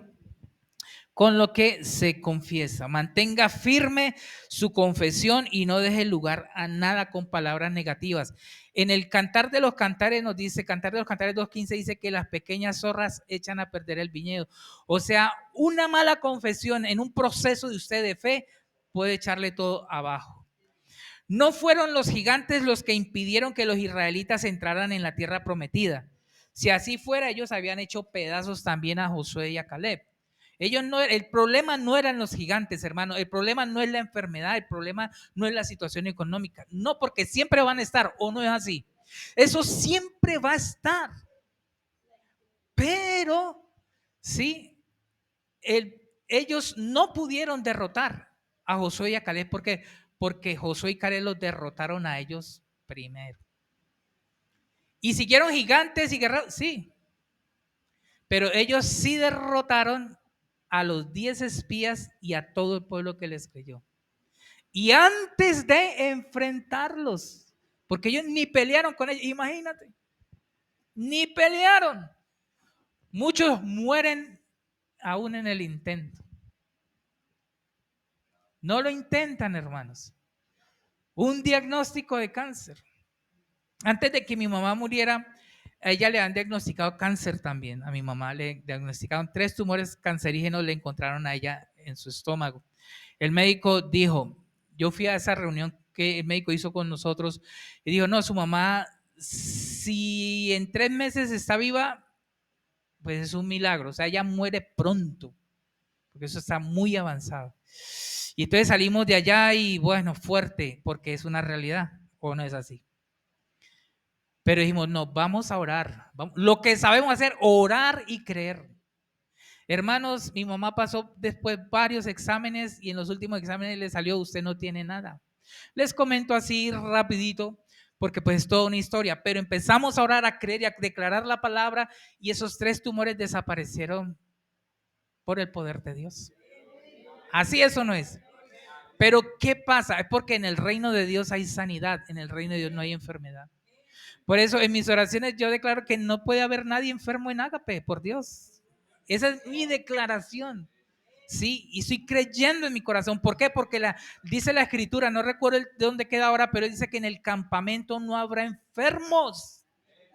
con lo que se confiesa. Mantenga firme su confesión y no deje lugar a nada con palabras negativas. En el Cantar de los Cantares nos dice, Cantar de los Cantares 2.15 dice que las pequeñas zorras echan a perder el viñedo. O sea, una mala confesión en un proceso de usted de fe puede echarle todo abajo. No fueron los gigantes los que impidieron que los israelitas entraran en la tierra prometida. Si así fuera, ellos habían hecho pedazos también a Josué y a Caleb. El problema no eran los gigantes, hermano. El problema no es la enfermedad, el problema no es la situación económica. No, porque siempre van a estar, o no es así. Eso siempre va a estar. Pero, sí, ellos no pudieron derrotar a Josué y a Caleb. ¿Por qué? Porque Josué y Caleb los derrotaron a ellos primero. ¿Y siguieron gigantes y guerreros? Sí. Pero ellos sí derrotaron a los 10 espías y a todo el pueblo que les creyó. Y antes de enfrentarlos, porque ellos ni pelearon con ellos, imagínate, ni pelearon. Muchos mueren aún en el intento. No lo intentan, hermanos. Un diagnóstico de cáncer. Antes de que mi mamá muriera, a ella le han diagnosticado cáncer también. A mi mamá le diagnosticaron 3 tumores cancerígenos, le encontraron a ella en su estómago. El médico dijo, yo fui a esa reunión que el médico hizo con nosotros y dijo, no, su mamá, si en 3 meses está viva, pues es un milagro. O sea, ella muere pronto, porque eso está muy avanzado. Y entonces salimos de allá y bueno, fuerte, porque es una realidad, ¿o no es así? Pero dijimos, no, vamos a orar. Lo que sabemos hacer, orar y creer. Hermanos, mi mamá pasó después varios exámenes y en los últimos exámenes le salió, usted no tiene nada. Les comento así rapidito, porque pues es toda una historia, pero empezamos a orar, a creer y a declarar la palabra y esos 3 tumores desaparecieron por el poder de Dios. Así eso no es. Pero ¿qué pasa? Es porque en el reino de Dios hay sanidad, en el reino de Dios no hay enfermedad. Por eso en mis oraciones yo declaro que no puede haber nadie enfermo en Ágape, por Dios. Esa es mi declaración. Sí, y estoy creyendo en mi corazón. ¿Por qué? Porque dice la escritura, no recuerdo de dónde queda ahora, pero dice que en el campamento no habrá enfermos.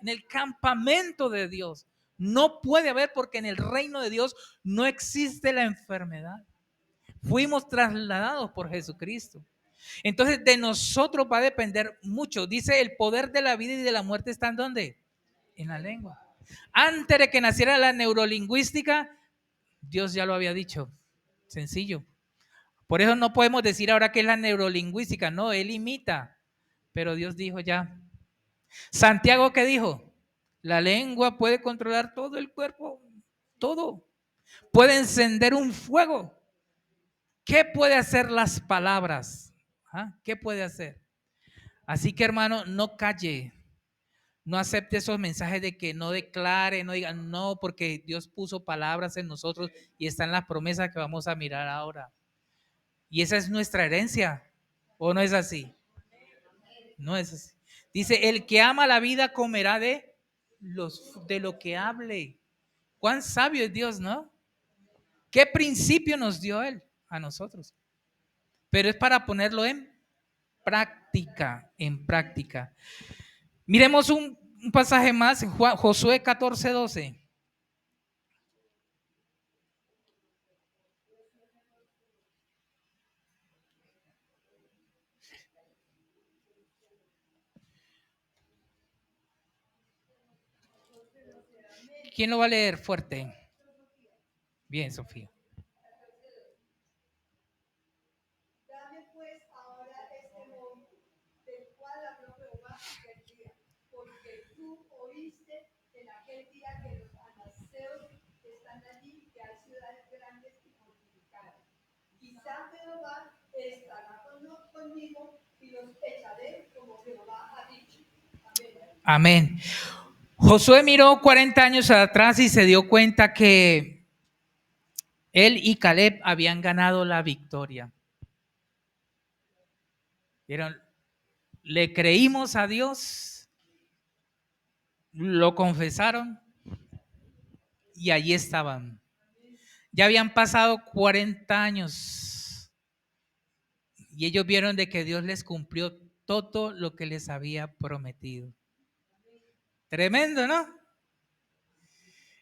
En el campamento de Dios. No puede haber porque en el reino de Dios no existe la enfermedad. Fuimos trasladados por Jesucristo. Entonces de nosotros va a depender mucho. Dice, el poder de la vida y de la muerte está ¿en dónde? En la lengua. Antes de que naciera la neurolingüística, Dios ya lo había dicho. Sencillo. Por eso no podemos decir ahora que es la neurolingüística. No, él imita. Pero Dios dijo ya. Santiago, ¿qué dijo? La lengua puede controlar todo el cuerpo. Todo. Puede encender un fuego. ¿Qué puede hacer las palabras? ¿Ah? ¿Qué puede hacer? Así que hermano, no calle, no acepte esos mensajes de que no declare, no diga no, porque Dios puso palabras en nosotros y están las promesas que vamos a mirar ahora. Y esa es nuestra herencia, ¿o no es así? No es así. Dice, el que ama la vida comerá de lo que hable. Cuán sabio es Dios, ¿no? ¿Qué principio nos dio Él a nosotros? Pero es para ponerlo en práctica, en práctica. Miremos un pasaje más, Josué 14:12. ¿Quién lo va a leer fuerte? Bien, Sofía. Dame pues ahora este monte, del cual habló Jehová aquel día, porque tú oíste en aquel día que los anaseos están allí, que hay ciudades grandes y fortificadas. Quizá Jehová estará conmigo y los echaré como Jehová ha dicho. Amén. Josué miró 40 años atrás y se dio cuenta que él y Caleb habían ganado la victoria. ¿Vieron? Le creímos a Dios, lo confesaron y allí estaban. Ya habían pasado 40 años y ellos vieron de que Dios les cumplió todo lo que les había prometido. Tremendo, ¿no?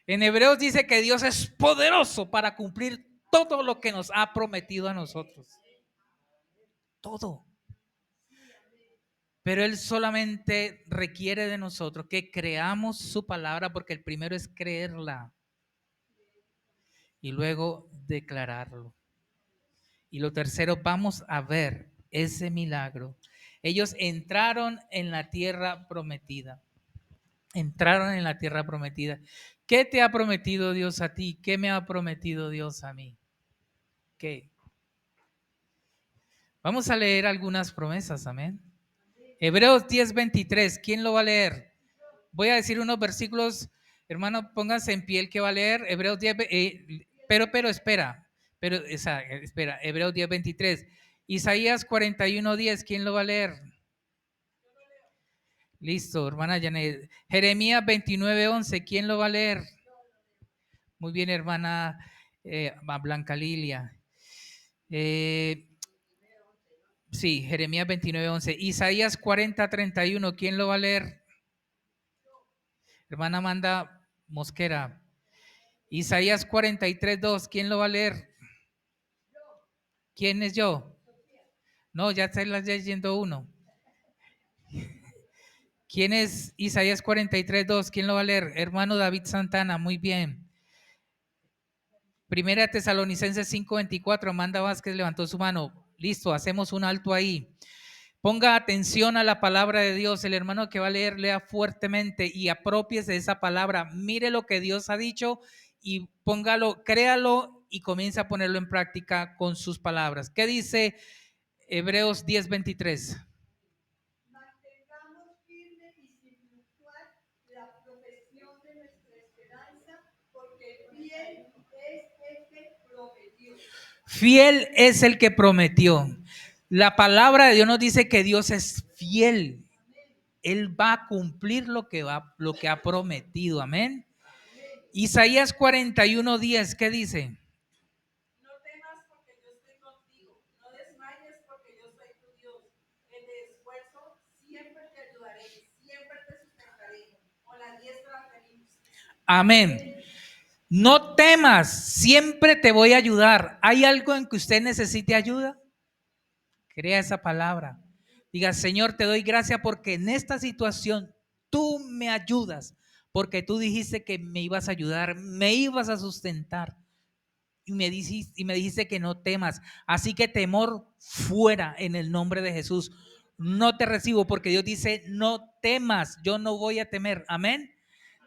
En Hebreos dice que Dios es poderoso para cumplir todo lo que nos ha prometido a nosotros. Todo. Pero Él solamente requiere de nosotros que creamos su palabra, porque el primero es creerla y luego declararlo. Y lo tercero, vamos a ver ese milagro. Ellos entraron en la tierra prometida. Entraron en la tierra prometida. ¿Qué te ha prometido Dios a ti? ¿Qué me ha prometido Dios a mí? ¿Qué? Vamos a leer algunas promesas, amén. Hebreos 10:23, ¿quién lo va a leer? Voy a decir unos versículos, hermano, pónganse en pie el que va a leer. Hebreos 10, espera, espera, Hebreos 10:23. Isaías 41:10, ¿quién lo va a leer? Listo, hermana Janet. Jeremías 29:11, ¿quién lo va a leer? Muy bien, hermana Blanca Lilia. Sí, Jeremías 29:11. Isaías 40:31, ¿quién lo va a leer? Hermana Amanda Mosquera. Isaías 43:2, ¿quién lo va a leer? ¿Quién es yo? No, ya está leyendo uno. ¿Quién es Isaías 43:2? ¿Quién lo va a leer? Hermano David Santana, muy bien. Primera Tesalonicenses 5:24, Amanda Vázquez levantó su mano. Listo, hacemos un alto ahí. Ponga atención a la palabra de Dios. El hermano que va a leer, lea fuertemente y apropiese de esa palabra. Mire lo que Dios ha dicho y póngalo, créalo y comience a ponerlo en práctica con sus palabras. ¿Qué dice Hebreos 10:23? Mantengamos firme y sin fluctuar la profesión de nuestra esperanza, porque fiel es el que prometió. Fiel es el que prometió. La palabra de Dios nos dice que Dios es fiel. Él va a cumplir lo que ha prometido. Amén. Isaías 41:10, ¿qué dice? No temas porque yo estoy contigo, no desmayes porque yo soy tu Dios. En el esfuerzo siempre te ayudaré, siempre te sustentaré con la diestra de mi justicia. Amén. No temas, siempre te voy a ayudar. ¿Hay algo en que usted necesite ayuda? Crea esa palabra. Diga, Señor, te doy gracias porque en esta situación tú me ayudas, porque tú dijiste que me ibas a ayudar, me ibas a sustentar. Y me dijiste que no temas. Así que temor fuera en el nombre de Jesús. No te recibo porque Dios dice, no temas, yo no voy a temer. Amén.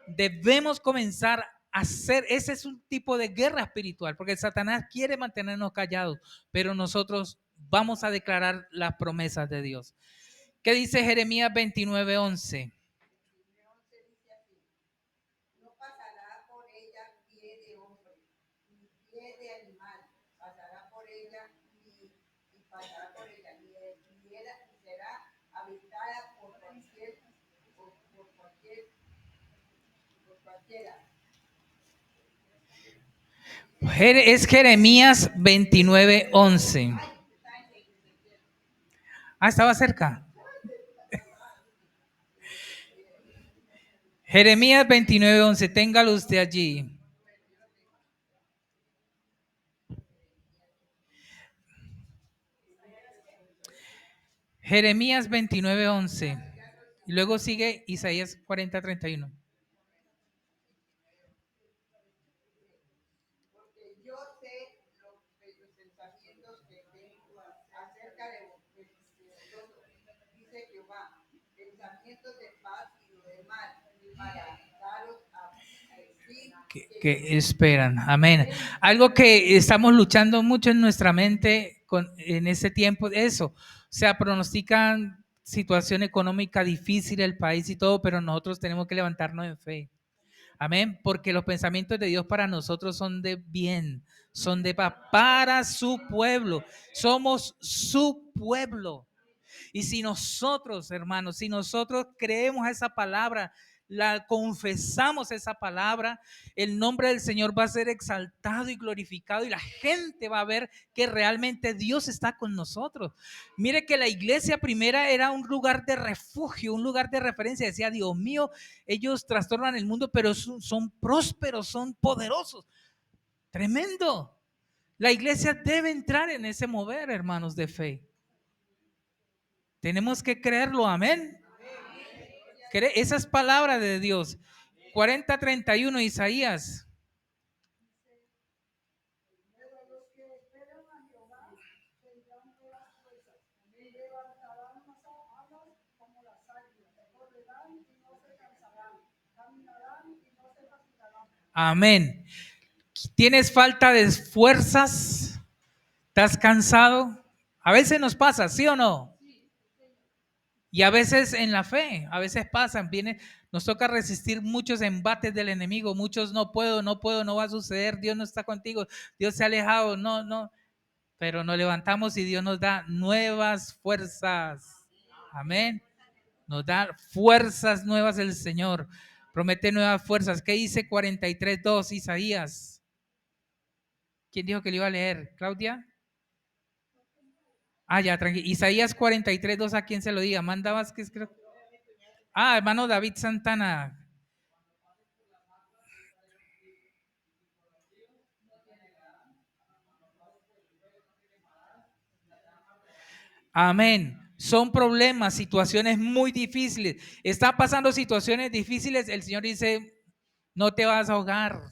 Debemos comenzar a hacer, ese es un tipo de guerra espiritual, porque Satanás quiere mantenernos callados, pero nosotros vamos a declarar las promesas de Dios. ¿Qué dice Jeremías 29:11? No pasará por ella pie de hombre, ni pie de animal, pasará por ella, ni pasará por ella, ni será habitada por cualquiera. Es Jeremías 29:11. Estaba cerca. Jeremías 29:11, téngalo usted allí. Jeremías 29:11. Y luego sigue Isaías 40:31. porque yo sé los pensamientos que tengo acerca de vosotros, dice Jehová, pensamientos de paz y no de mal, para daros a decir que esperan. Amén. Algo que estamos luchando mucho en nuestra mente en este tiempo, eso. O sea, pronostican situación económica difícil el país y todo, pero nosotros tenemos que levantarnos en fe. Amén. Porque los pensamientos de Dios para nosotros son de bien, son de paz, para su pueblo. Somos su pueblo. Y si nosotros, hermanos, si nosotros creemos a esa palabra, la confesamos esa palabra, el nombre del Señor va a ser exaltado y glorificado y la gente va a ver que realmente Dios está con nosotros. Mire que la iglesia primera era un lugar de refugio, un lugar de referencia. Decía, Dios mío, ellos trastornan el mundo, pero son prósperos, son poderosos. Tremendo. La iglesia debe entrar en ese mover, hermanos, de fe. Tenemos que creerlo, amén. Esa es palabra de Dios. 40:31 Isaías. Pero los que esperan a Jehová tendrán nuevas fuerzas. Levantarán las alas como las águilas. Correrán y no se cansarán. Caminarán y no se fatigarán. Amén. ¿Tienes falta de fuerzas? ¿Estás cansado? A veces nos pasa, ¿sí o no? Y a veces en la fe, a veces pasan, nos toca resistir muchos embates del enemigo, muchos no puedo, no va a suceder, Dios no está contigo, Dios se ha alejado, no, pero nos levantamos y Dios nos da nuevas fuerzas. Amén. Nos da fuerzas nuevas el Señor. Promete nuevas fuerzas. ¿Qué dice 43:2 Isaías? ¿Quién dijo que le iba a leer? ¿Claudia? Ah, ya, tranquilo. Isaías 43:2, ¿a quién se lo diga? Amanda Vázquez, creo. Ah, hermano David Santana. Amén. Son problemas, situaciones muy difíciles. Está pasando situaciones difíciles. El Señor dice, no te vas a ahogar.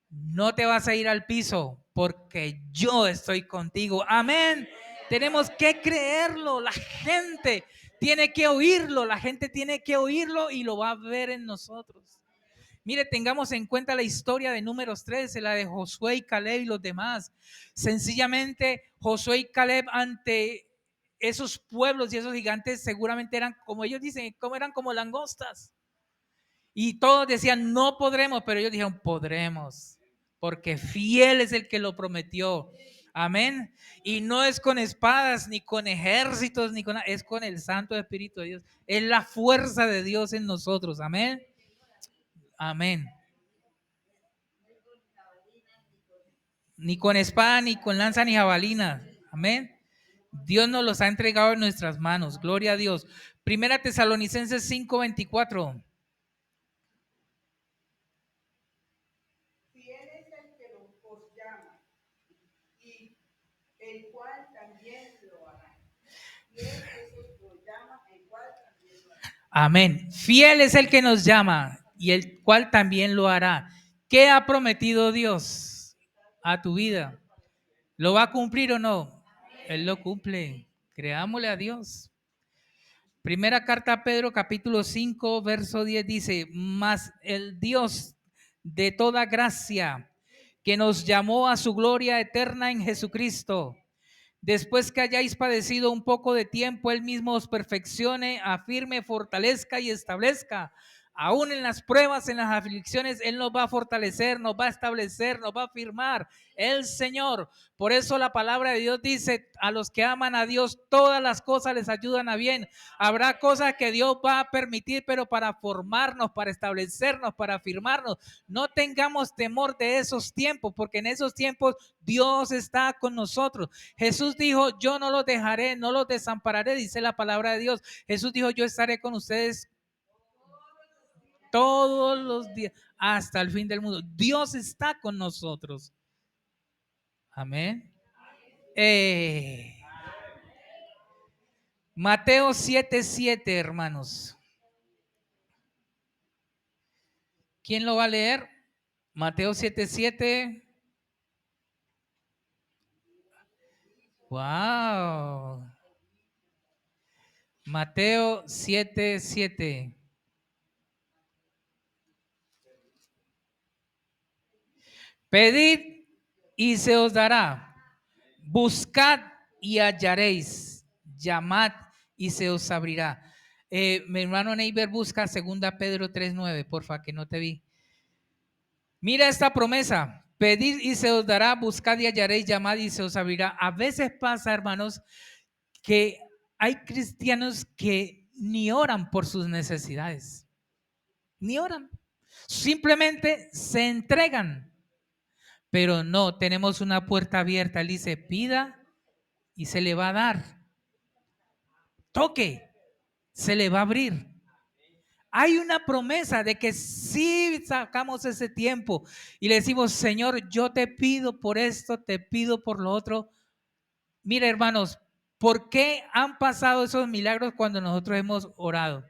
No te vas a ir al piso porque yo estoy contigo. Amén. Tenemos que creerlo. La gente tiene que oírlo. La gente tiene que oírlo y lo va a ver en nosotros. Mire, tengamos en cuenta la historia de Números 13, la de Josué y Caleb y los demás. Sencillamente, Josué y Caleb ante esos pueblos y esos gigantes seguramente eran, como ellos dicen, eran como langostas. Y todos decían, no podremos, pero ellos dijeron, podremos, porque fiel es el que lo prometió. Amén. Y no es con espadas, ni con ejércitos, ni con nada, es con el Santo Espíritu de Dios. Es la fuerza de Dios en nosotros. Amén. Amén. Ni con espada, ni con lanza, ni jabalina. Amén. Dios nos los ha entregado en nuestras manos. Gloria a Dios. Primera Tesalonicenses 5:24. fiel es el que os llama, y el cual también lo hará. Fiel es el que os llama, el cual también lo hará. Amén. Fiel es el que nos llama y el cual también lo hará. ¿Qué ha prometido Dios a tu vida? ¿Lo va a cumplir o no? Él lo cumple. Creámosle a Dios. Primera carta a Pedro, capítulo 5, verso 10 dice, mas el Dios de toda gracia, que nos llamó a su gloria eterna en Jesucristo, después que hayáis padecido un poco de tiempo, Él mismo os perfeccione, afirme, fortalezca y establezca. Aún en las pruebas, en las aflicciones, Él nos va a fortalecer, nos va a establecer, nos va a afirmar. El Señor. Por eso la palabra de Dios dice, a los que aman a Dios, todas las cosas les ayudan a bien. Habrá cosas que Dios va a permitir, pero para formarnos, para establecernos, para afirmarnos. No tengamos temor de esos tiempos, porque en esos tiempos Dios está con nosotros. Jesús dijo, yo no los dejaré, no los desampararé, dice la palabra de Dios. Jesús dijo, yo estaré con ustedes todos los días hasta el fin del mundo. Dios está con nosotros. Amén. Mateo 7:7, hermanos. ¿Quién lo va a leer? Mateo 7:7. Wow. Mateo 7:7. Pedid y se os dará. Buscad y hallaréis. Llamad y se os abrirá. Mi hermano Neighbor busca 2 Pedro 3:9, porfa, que no te vi. Mira esta promesa. Pedid y se os dará. Buscad y hallaréis. Llamad y se os abrirá. A veces pasa, hermanos, que hay cristianos que ni oran por sus necesidades. Ni oran. Simplemente se entregan. Pero no, tenemos una puerta abierta. Él dice, pida y se le va a dar. Toque, se le va a abrir. Hay una promesa de que si sacamos ese tiempo y le decimos, Señor, yo te pido por esto, te pido por lo otro. Mira, hermanos, ¿por qué han pasado esos milagros cuando nosotros hemos orado?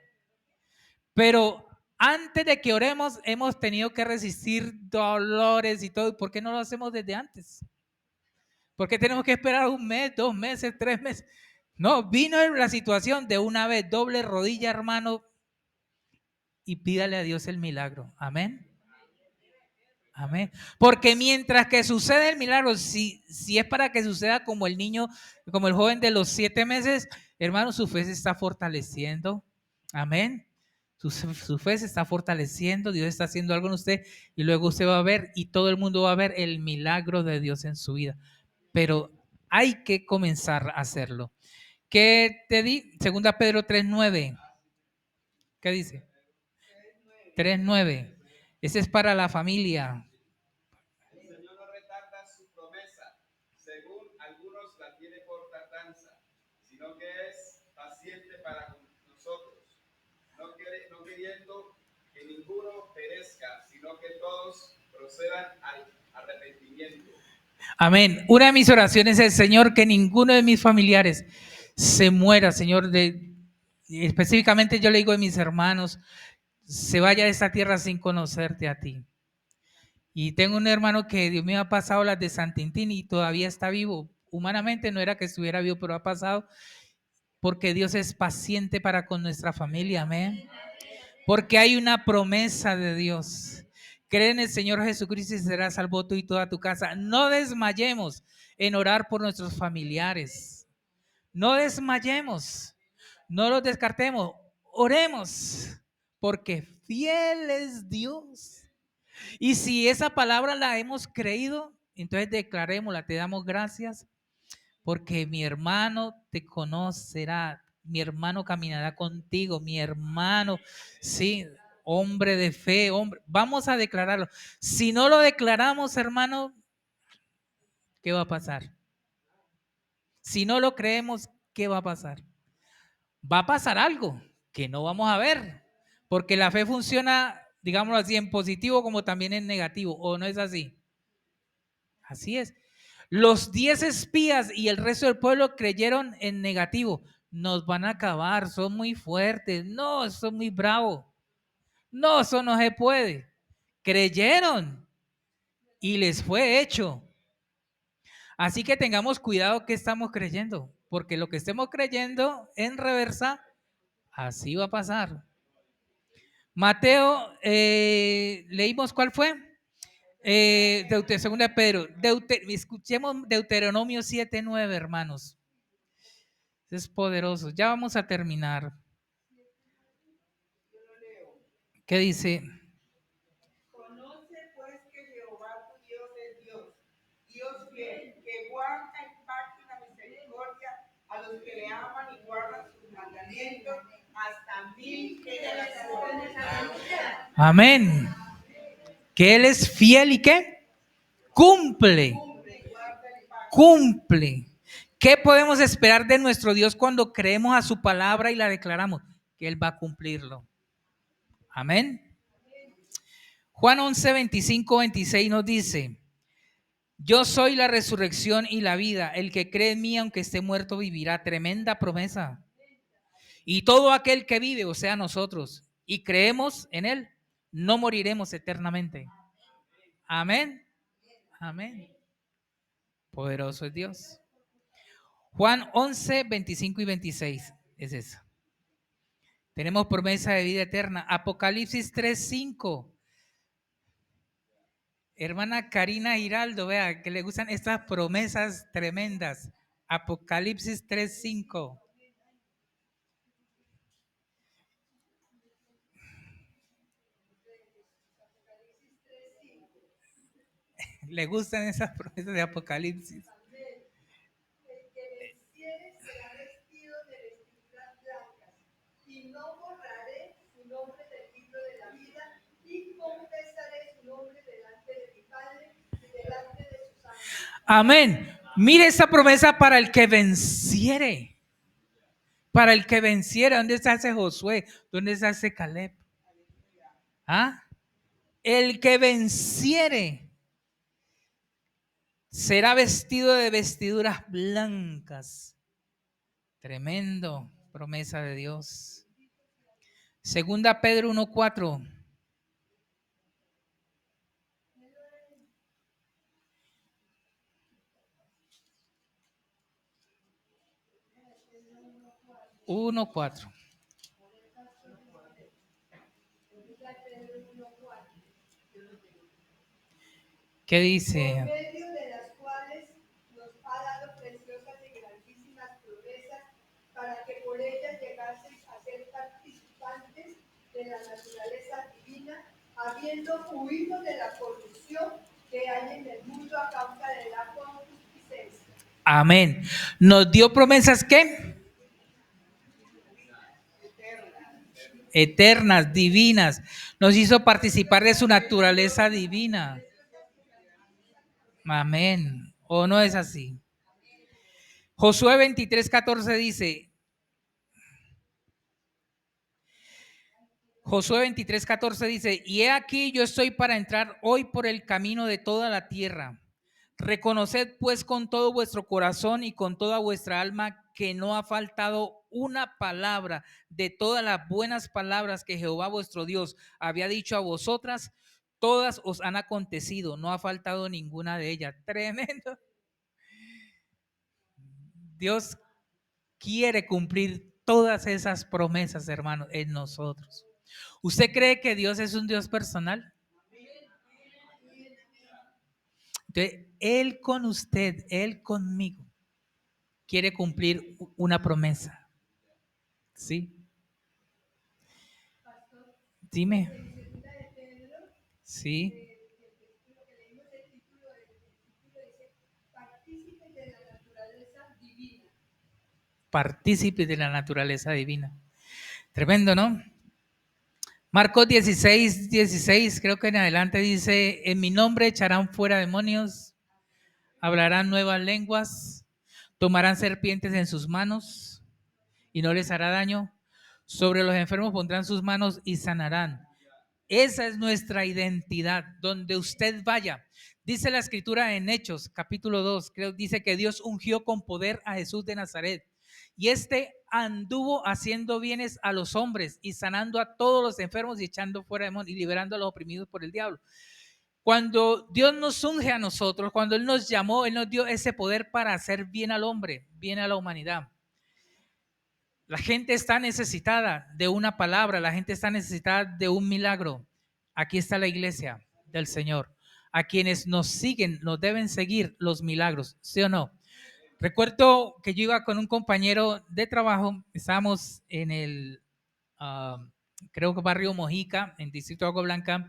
Pero antes de que oremos, hemos tenido que resistir dolores y todo. ¿Por qué no lo hacemos desde antes? ¿Por qué tenemos que esperar 1 mes, 2 meses, 3 meses? No, vino la situación de una vez, doble rodilla, hermano, y pídale a Dios el milagro. Amén. Amén. Porque mientras que sucede el milagro, si es para que suceda como el niño, como el joven de los 7 meses, hermano, su fe se está fortaleciendo. Amén. Su fe se está fortaleciendo, Dios está haciendo algo en usted y luego usted va a ver y todo el mundo va a ver el milagro de Dios en su vida. Pero hay que comenzar a hacerlo. ¿Qué te di? 2 Pedro 3:9. ¿Qué dice? 3:9. Ese es para la familia. El Señor no retarda su promesa, según algunos la tiene por tardanza, sino que es paciente para con nosotros, no queriendo que ninguno perezca, sino que todos procedan al arrepentimiento. Amén. Una de mis oraciones es, Señor, que ninguno de mis familiares se muera, Señor. Específicamente yo le digo a mis hermanos, se vaya de esta tierra sin conocerte a ti. Y tengo un hermano que Dios mío ha pasado las de San Tintín y todavía está vivo. Humanamente no era que estuviera vivo, pero ha pasado porque Dios es paciente para con nuestra familia. Amén. Porque hay una promesa de Dios. Cree en el Señor Jesucristo y serás salvo tú y toda tu casa. No desmayemos en orar por nuestros familiares. No desmayemos. No los descartemos. Oremos. Porque fiel es Dios. Y si esa palabra la hemos creído, entonces declarémosla, te damos gracias, porque mi hermano te conocerá, mi hermano caminará contigo, mi hermano, sí, hombre de fe, hombre, vamos a declararlo. Si no lo declaramos, hermano, ¿qué va a pasar? Si no lo creemos, ¿qué va a pasar? Va a pasar algo que no vamos a ver, porque la fe funciona, digámoslo así, en positivo como también en negativo, ¿o no es así? Así es. Los 10 espías y el resto del pueblo creyeron en negativo. Nos van a acabar, son muy fuertes. No, son muy bravos. No, eso no se puede. Creyeron y les fue hecho. Así que tengamos cuidado que estamos creyendo, porque lo que estemos creyendo en reversa, así va a pasar. Mateo, leímos cuál fue. Segunda de Pedro, escuchemos Deuteronomio 7:9, hermanos. Es poderoso. Ya vamos a terminar. ¿Qué dice? Conoce pues que Jehová tu Dios es Dios, Dios fiel, que guarda el pacto y la misericordia a los que le aman y guardan sus mandamientos hasta 1000 generaciones. Amén. Que Él es fiel y ¿qué? Cumple. Cumple. ¿Qué podemos esperar de nuestro Dios cuando creemos a su palabra y la declaramos? Que Él va a cumplirlo. Amén. Juan 11, 25, 26 nos dice: yo soy la resurrección y la vida. El que cree en mí, aunque esté muerto, vivirá. Tremenda promesa. Y todo aquel que vive, o sea, nosotros, y creemos en Él, no moriremos eternamente. Amén. Amén. Poderoso es Dios. Juan 11, 25 y 26 es eso. Tenemos promesa de vida eterna. Apocalipsis 3, 5. Hermana Karina Giraldo, vea que le gustan estas promesas tremendas. Apocalipsis 3, 5. Le gustan esas promesas de Apocalipsis. Amén. El que venciere será vestido de vestiduras blancas, y no borraré su nombre del libro de la vida, y confesaré su nombre delante de mi Padre y delante de sus ángeles. Amén. Mire esa promesa para el que venciere. Para el que venciera. ¿Dónde está ese Josué? ¿Dónde está ese Caleb? ¿Ah? El que venciere será vestido de vestiduras blancas. Tremendo promesa de Dios. Segunda Pedro 1:4. Uno, 4. ¿Qué Por dice? medio de las cuales nos ha dado preciosas y grandísimas promesas, para que por ellas llegaseis a ser participantes de la naturaleza divina, habiendo huido de la corrupción que hay en el mundo a causa de la concupiscencia. Amén. Nos dio promesas ¿qué? Eternas, divinas. Nos hizo participar de su naturaleza divina. Amén. ¿O no es así? Josué 23:14 dice. Josué 23:14 dice, y he aquí yo estoy para entrar hoy por el camino de toda la tierra. Reconoced pues con todo vuestro corazón y con toda vuestra alma que no ha faltado una palabra de todas las buenas palabras que Jehová vuestro Dios había dicho a vosotras, todas os han acontecido, no ha faltado ninguna de ellas. Tremendo. Dios quiere cumplir todas esas promesas, hermanos, en nosotros. ¿Usted cree que Dios es un Dios personal? Entonces, Él con usted, Él conmigo, quiere cumplir una promesa. ¿Sí? Pastor, Dime. en segunda de Pedro, Sí. lo que leímos el título dice, partícipes de la naturaleza divina. Partícipes de la naturaleza divina. Tremendo, ¿no? Marcos 16:16, creo que en adelante dice, en mi nombre echarán fuera demonios, hablarán nuevas lenguas, tomarán serpientes en sus manos y no les hará daño. Sobre los enfermos pondrán sus manos y sanarán. Esa es nuestra identidad, donde usted vaya. Dice la escritura en Hechos, capítulo 2, creo, dice que Dios ungió con poder a Jesús de Nazaret. Y este anduvo haciendo bienes a los hombres y sanando a todos los enfermos y echando fuera demonios y liberando a los oprimidos por el diablo. Cuando Dios nos unge a nosotros, cuando Él nos llamó, Él nos dio ese poder para hacer bien al hombre, bien a la humanidad. La gente está necesitada de una palabra, la gente está necesitada de un milagro. Aquí está la iglesia del Señor. A quienes nos siguen, nos deben seguir los milagros, ¿sí o no? Recuerdo que yo iba con un compañero de trabajo, estábamos en el, creo que barrio Mojica, en Distrito de Agua Blanca,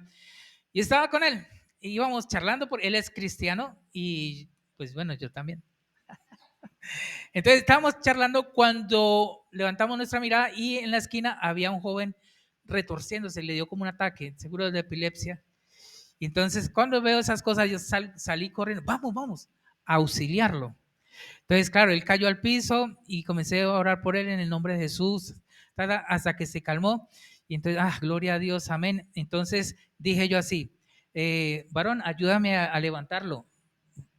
y estaba con él. Y íbamos charlando, porque él es cristiano y pues bueno, yo también. Entonces estábamos charlando cuando levantamos nuestra mirada y en la esquina había un joven retorciéndose, le dio como un ataque, seguro de epilepsia. Y entonces cuando veo esas cosas yo salí corriendo, vamos, a auxiliarlo. Entonces claro, él cayó al piso y comencé a orar por él en el nombre de Jesús, hasta que se calmó. Y entonces, gloria a Dios, amén. Entonces dije yo así, varón, ayúdame a levantarlo.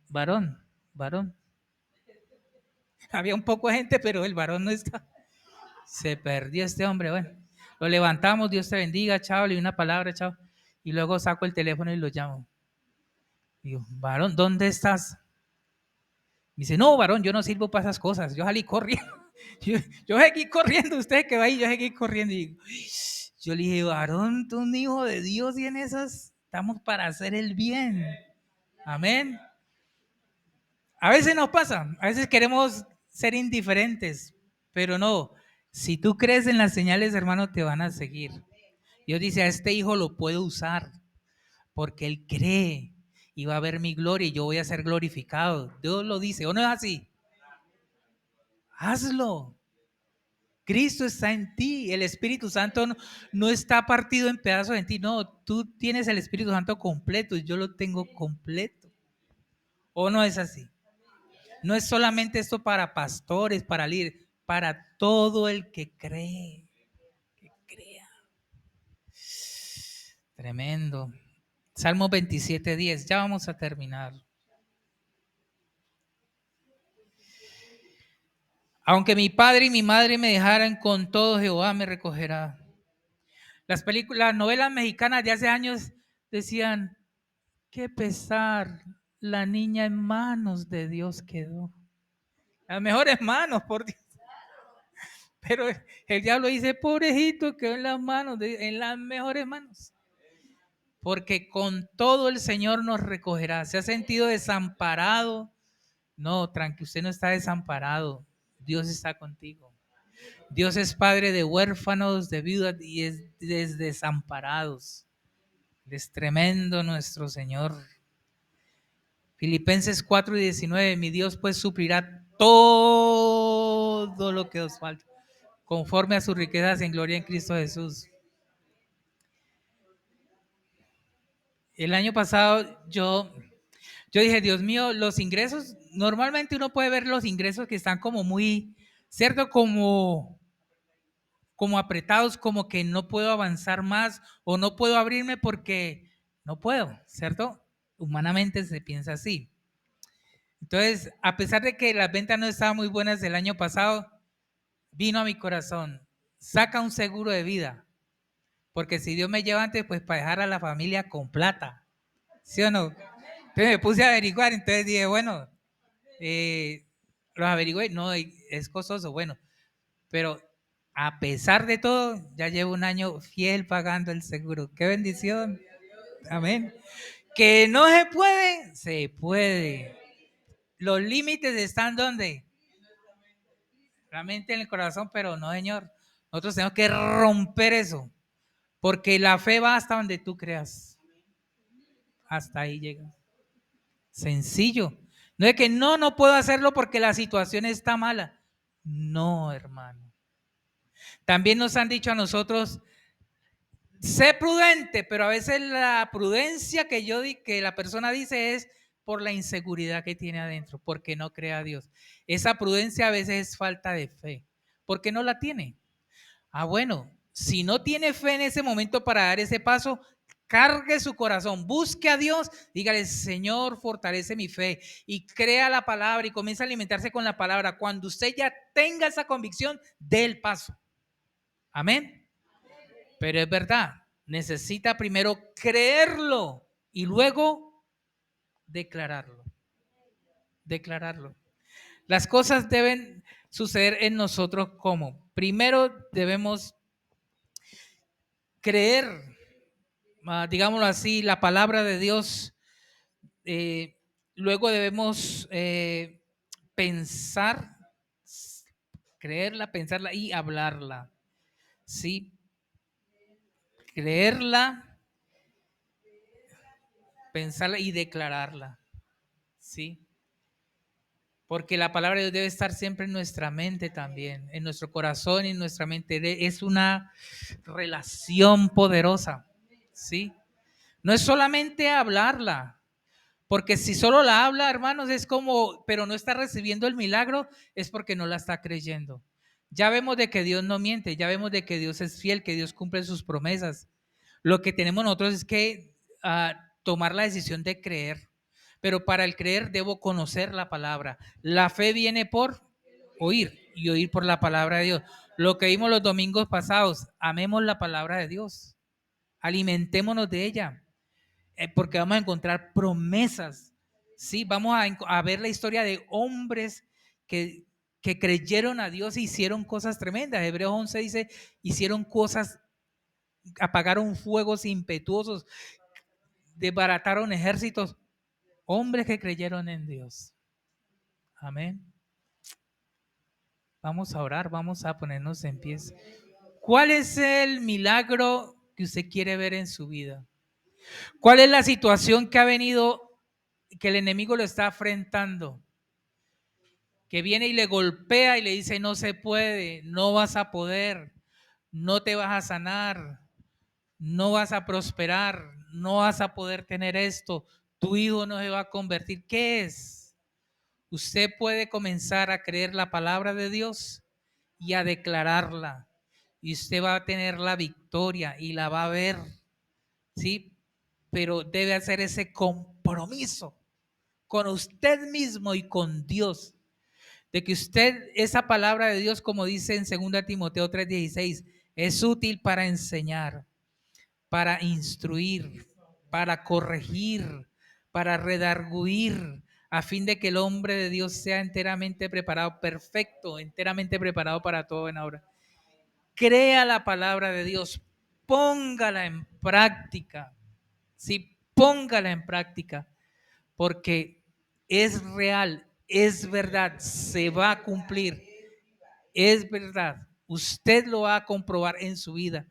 Varón. Había un poco de gente, pero el varón no está. Se perdió este hombre. Bueno, lo levantamos, Dios te bendiga, chao, le di una palabra, chao. Y luego saco el teléfono y lo llamo. Digo, varón, ¿dónde estás? Me dice, no, varón, yo no sirvo para esas cosas. Yo salí corriendo. Yo seguí corriendo, usted que va ahí, yo seguí corriendo. Y yo le dije, varón, tú un hijo de Dios y en esas estamos para hacer el bien. Amén. A veces nos pasa, a veces queremos ser indiferentes, pero no. Si tú crees en las señales, hermano, te van a seguir. Dios dice, a este hijo lo puedo usar porque él cree y va a ver mi gloria y yo voy a ser glorificado. Dios lo dice, ¿o no es así? Hazlo. Cristo está en ti, el Espíritu Santo no está partido en pedazos en ti, no, tú tienes el Espíritu Santo completo y yo lo tengo completo. ¿O no es así? No es solamente esto para pastores, para líderes, para todo el que cree, que crea. Tremendo. Salmo 27:10, ya vamos a terminar. Aunque mi padre y mi madre me dejaran, con todo Jehová me recogerá. Las novelas mexicanas de hace años decían, qué pesar, la niña en manos de Dios quedó. Las mejores manos, por Dios. Pero el diablo dice, pobrecito, quedó en las manos, en las mejores manos. Porque con todo el Señor nos recogerá. ¿Se ha sentido desamparado? No, tranquilo, usted no está desamparado. Dios está contigo. Dios es padre de huérfanos, de viudas y de desamparados. Es tremendo nuestro Señor. Filipenses 4:19, mi Dios pues suplirá todo lo que os falta, conforme a sus riquezas en gloria en Cristo Jesús. El año pasado yo dije, Dios mío, los ingresos, normalmente uno puede ver los ingresos que están como muy, ¿cierto? Como apretados, como que no puedo avanzar más o no puedo abrirme porque no puedo, ¿cierto? Humanamente se piensa así. Entonces, a pesar de que las ventas no estaban muy buenas el año pasado, vino a mi corazón, saca un seguro de vida, porque si Dios me lleva antes, pues para dejar a la familia con plata, ¿sí o no? Entonces me puse a averiguar, entonces dije, bueno, los averigüé, no, es costoso, bueno, pero a pesar de todo, ya llevo un año fiel pagando el seguro. ¡Qué bendición! Amén. Que no se puede, se puede. Los límites están ¿dónde? La mente en el corazón, pero no, Señor. Nosotros tenemos que romper eso, porque la fe va hasta donde tú creas. Hasta ahí llega. Sencillo. No es que no puedo hacerlo porque la situación está mala. No, hermano. También nos han dicho a nosotros, sé prudente, pero a veces la prudencia que la persona dice es por la inseguridad que tiene adentro, porque no cree a Dios. Esa prudencia a veces es falta de fe, porque no la tiene. Ah, bueno, si no tiene fe en ese momento para dar ese paso, cargue su corazón, busque a Dios, dígale, Señor, fortalece mi fe y crea la palabra y comienza a alimentarse con la palabra. Cuando usted ya tenga esa convicción, dé el paso. Amén. Pero es verdad, necesita primero creerlo y luego declararlo. Declararlo. Las cosas deben suceder en nosotros como, primero debemos creer, digámoslo así, la palabra de Dios. Luego debemos pensar, creerla, pensarla y hablarla. ¿Sí? Creerla, pensarla y declararla. ¿Sí? Porque la palabra de Dios debe estar siempre en nuestra mente también, en nuestro corazón y en nuestra mente. Es una relación poderosa, ¿sí? No es solamente hablarla, porque si solo la habla, hermanos, es como, pero no está recibiendo el milagro, es porque no la está creyendo. Ya vemos de que Dios no miente, ya vemos de que Dios es fiel, que Dios cumple sus promesas. Lo que tenemos nosotros es que tomar la decisión de creer. Pero para el creer debo conocer la palabra. La fe viene por oír y oír por la palabra de Dios. Lo que vimos los domingos pasados, amemos la palabra de Dios. Alimentémonos de ella, porque vamos a encontrar promesas Sí, vamos a ver la historia de hombres que creyeron a Dios e hicieron cosas tremendas. Hebreos 11 dice, hicieron cosas, apagaron fuegos impetuosos, desbarataron ejércitos, hombres que creyeron en Dios. Amén. Vamos a orar, vamos a ponernos en pie. ¿Cuál es el milagro que usted quiere ver en su vida? ¿Cuál es la situación que ha venido, que el enemigo lo está afrentando? Que viene y le golpea y le dice, no se puede, no vas a poder, no te vas a sanar, no vas a prosperar, no vas a poder tener esto, tu hijo no se va a convertir. ¿Qué es? Usted puede comenzar a creer la palabra de Dios y a declararla. Y usted va a tener la victoria y la va a ver, ¿sí? Pero debe hacer ese compromiso con usted mismo y con Dios, de que usted, esa palabra de Dios, como dice en 2 Timoteo 3:16, es útil para enseñar, para instruir, para corregir, para redarguir, a fin de que el hombre de Dios sea enteramente preparado, perfecto, enteramente preparado para todo en obra. Crea la palabra de Dios, póngala en práctica, sí, póngala en práctica, porque es real, es verdad, se va a cumplir, es verdad. Usted lo va a comprobar en su vida.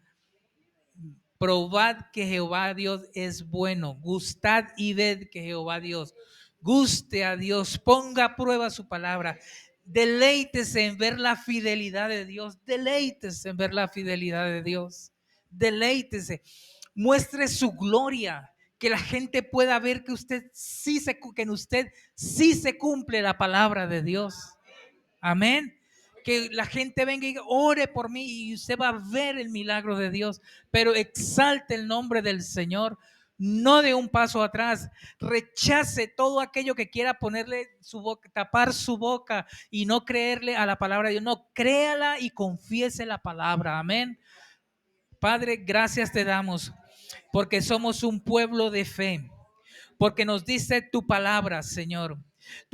Probad que Jehová Dios es bueno, gustad y ved que Jehová Dios, guste a Dios, ponga a prueba su palabra, deleítese en ver la fidelidad de Dios, deleítese en ver la fidelidad de Dios, deleítese, muestre su gloria, que la gente pueda ver que que en usted sí se cumple la palabra de Dios. Amén. Que la gente venga y ore por mí y usted va a ver el milagro de Dios, pero exalte el nombre del Señor, no de un paso atrás, rechace todo aquello que quiera ponerle su boca, tapar su boca y no creerle a la palabra de Dios, no, créala y confiese la palabra, amén. Padre, gracias te damos porque somos un pueblo de fe, porque nos dice tu palabra, Señor. Tu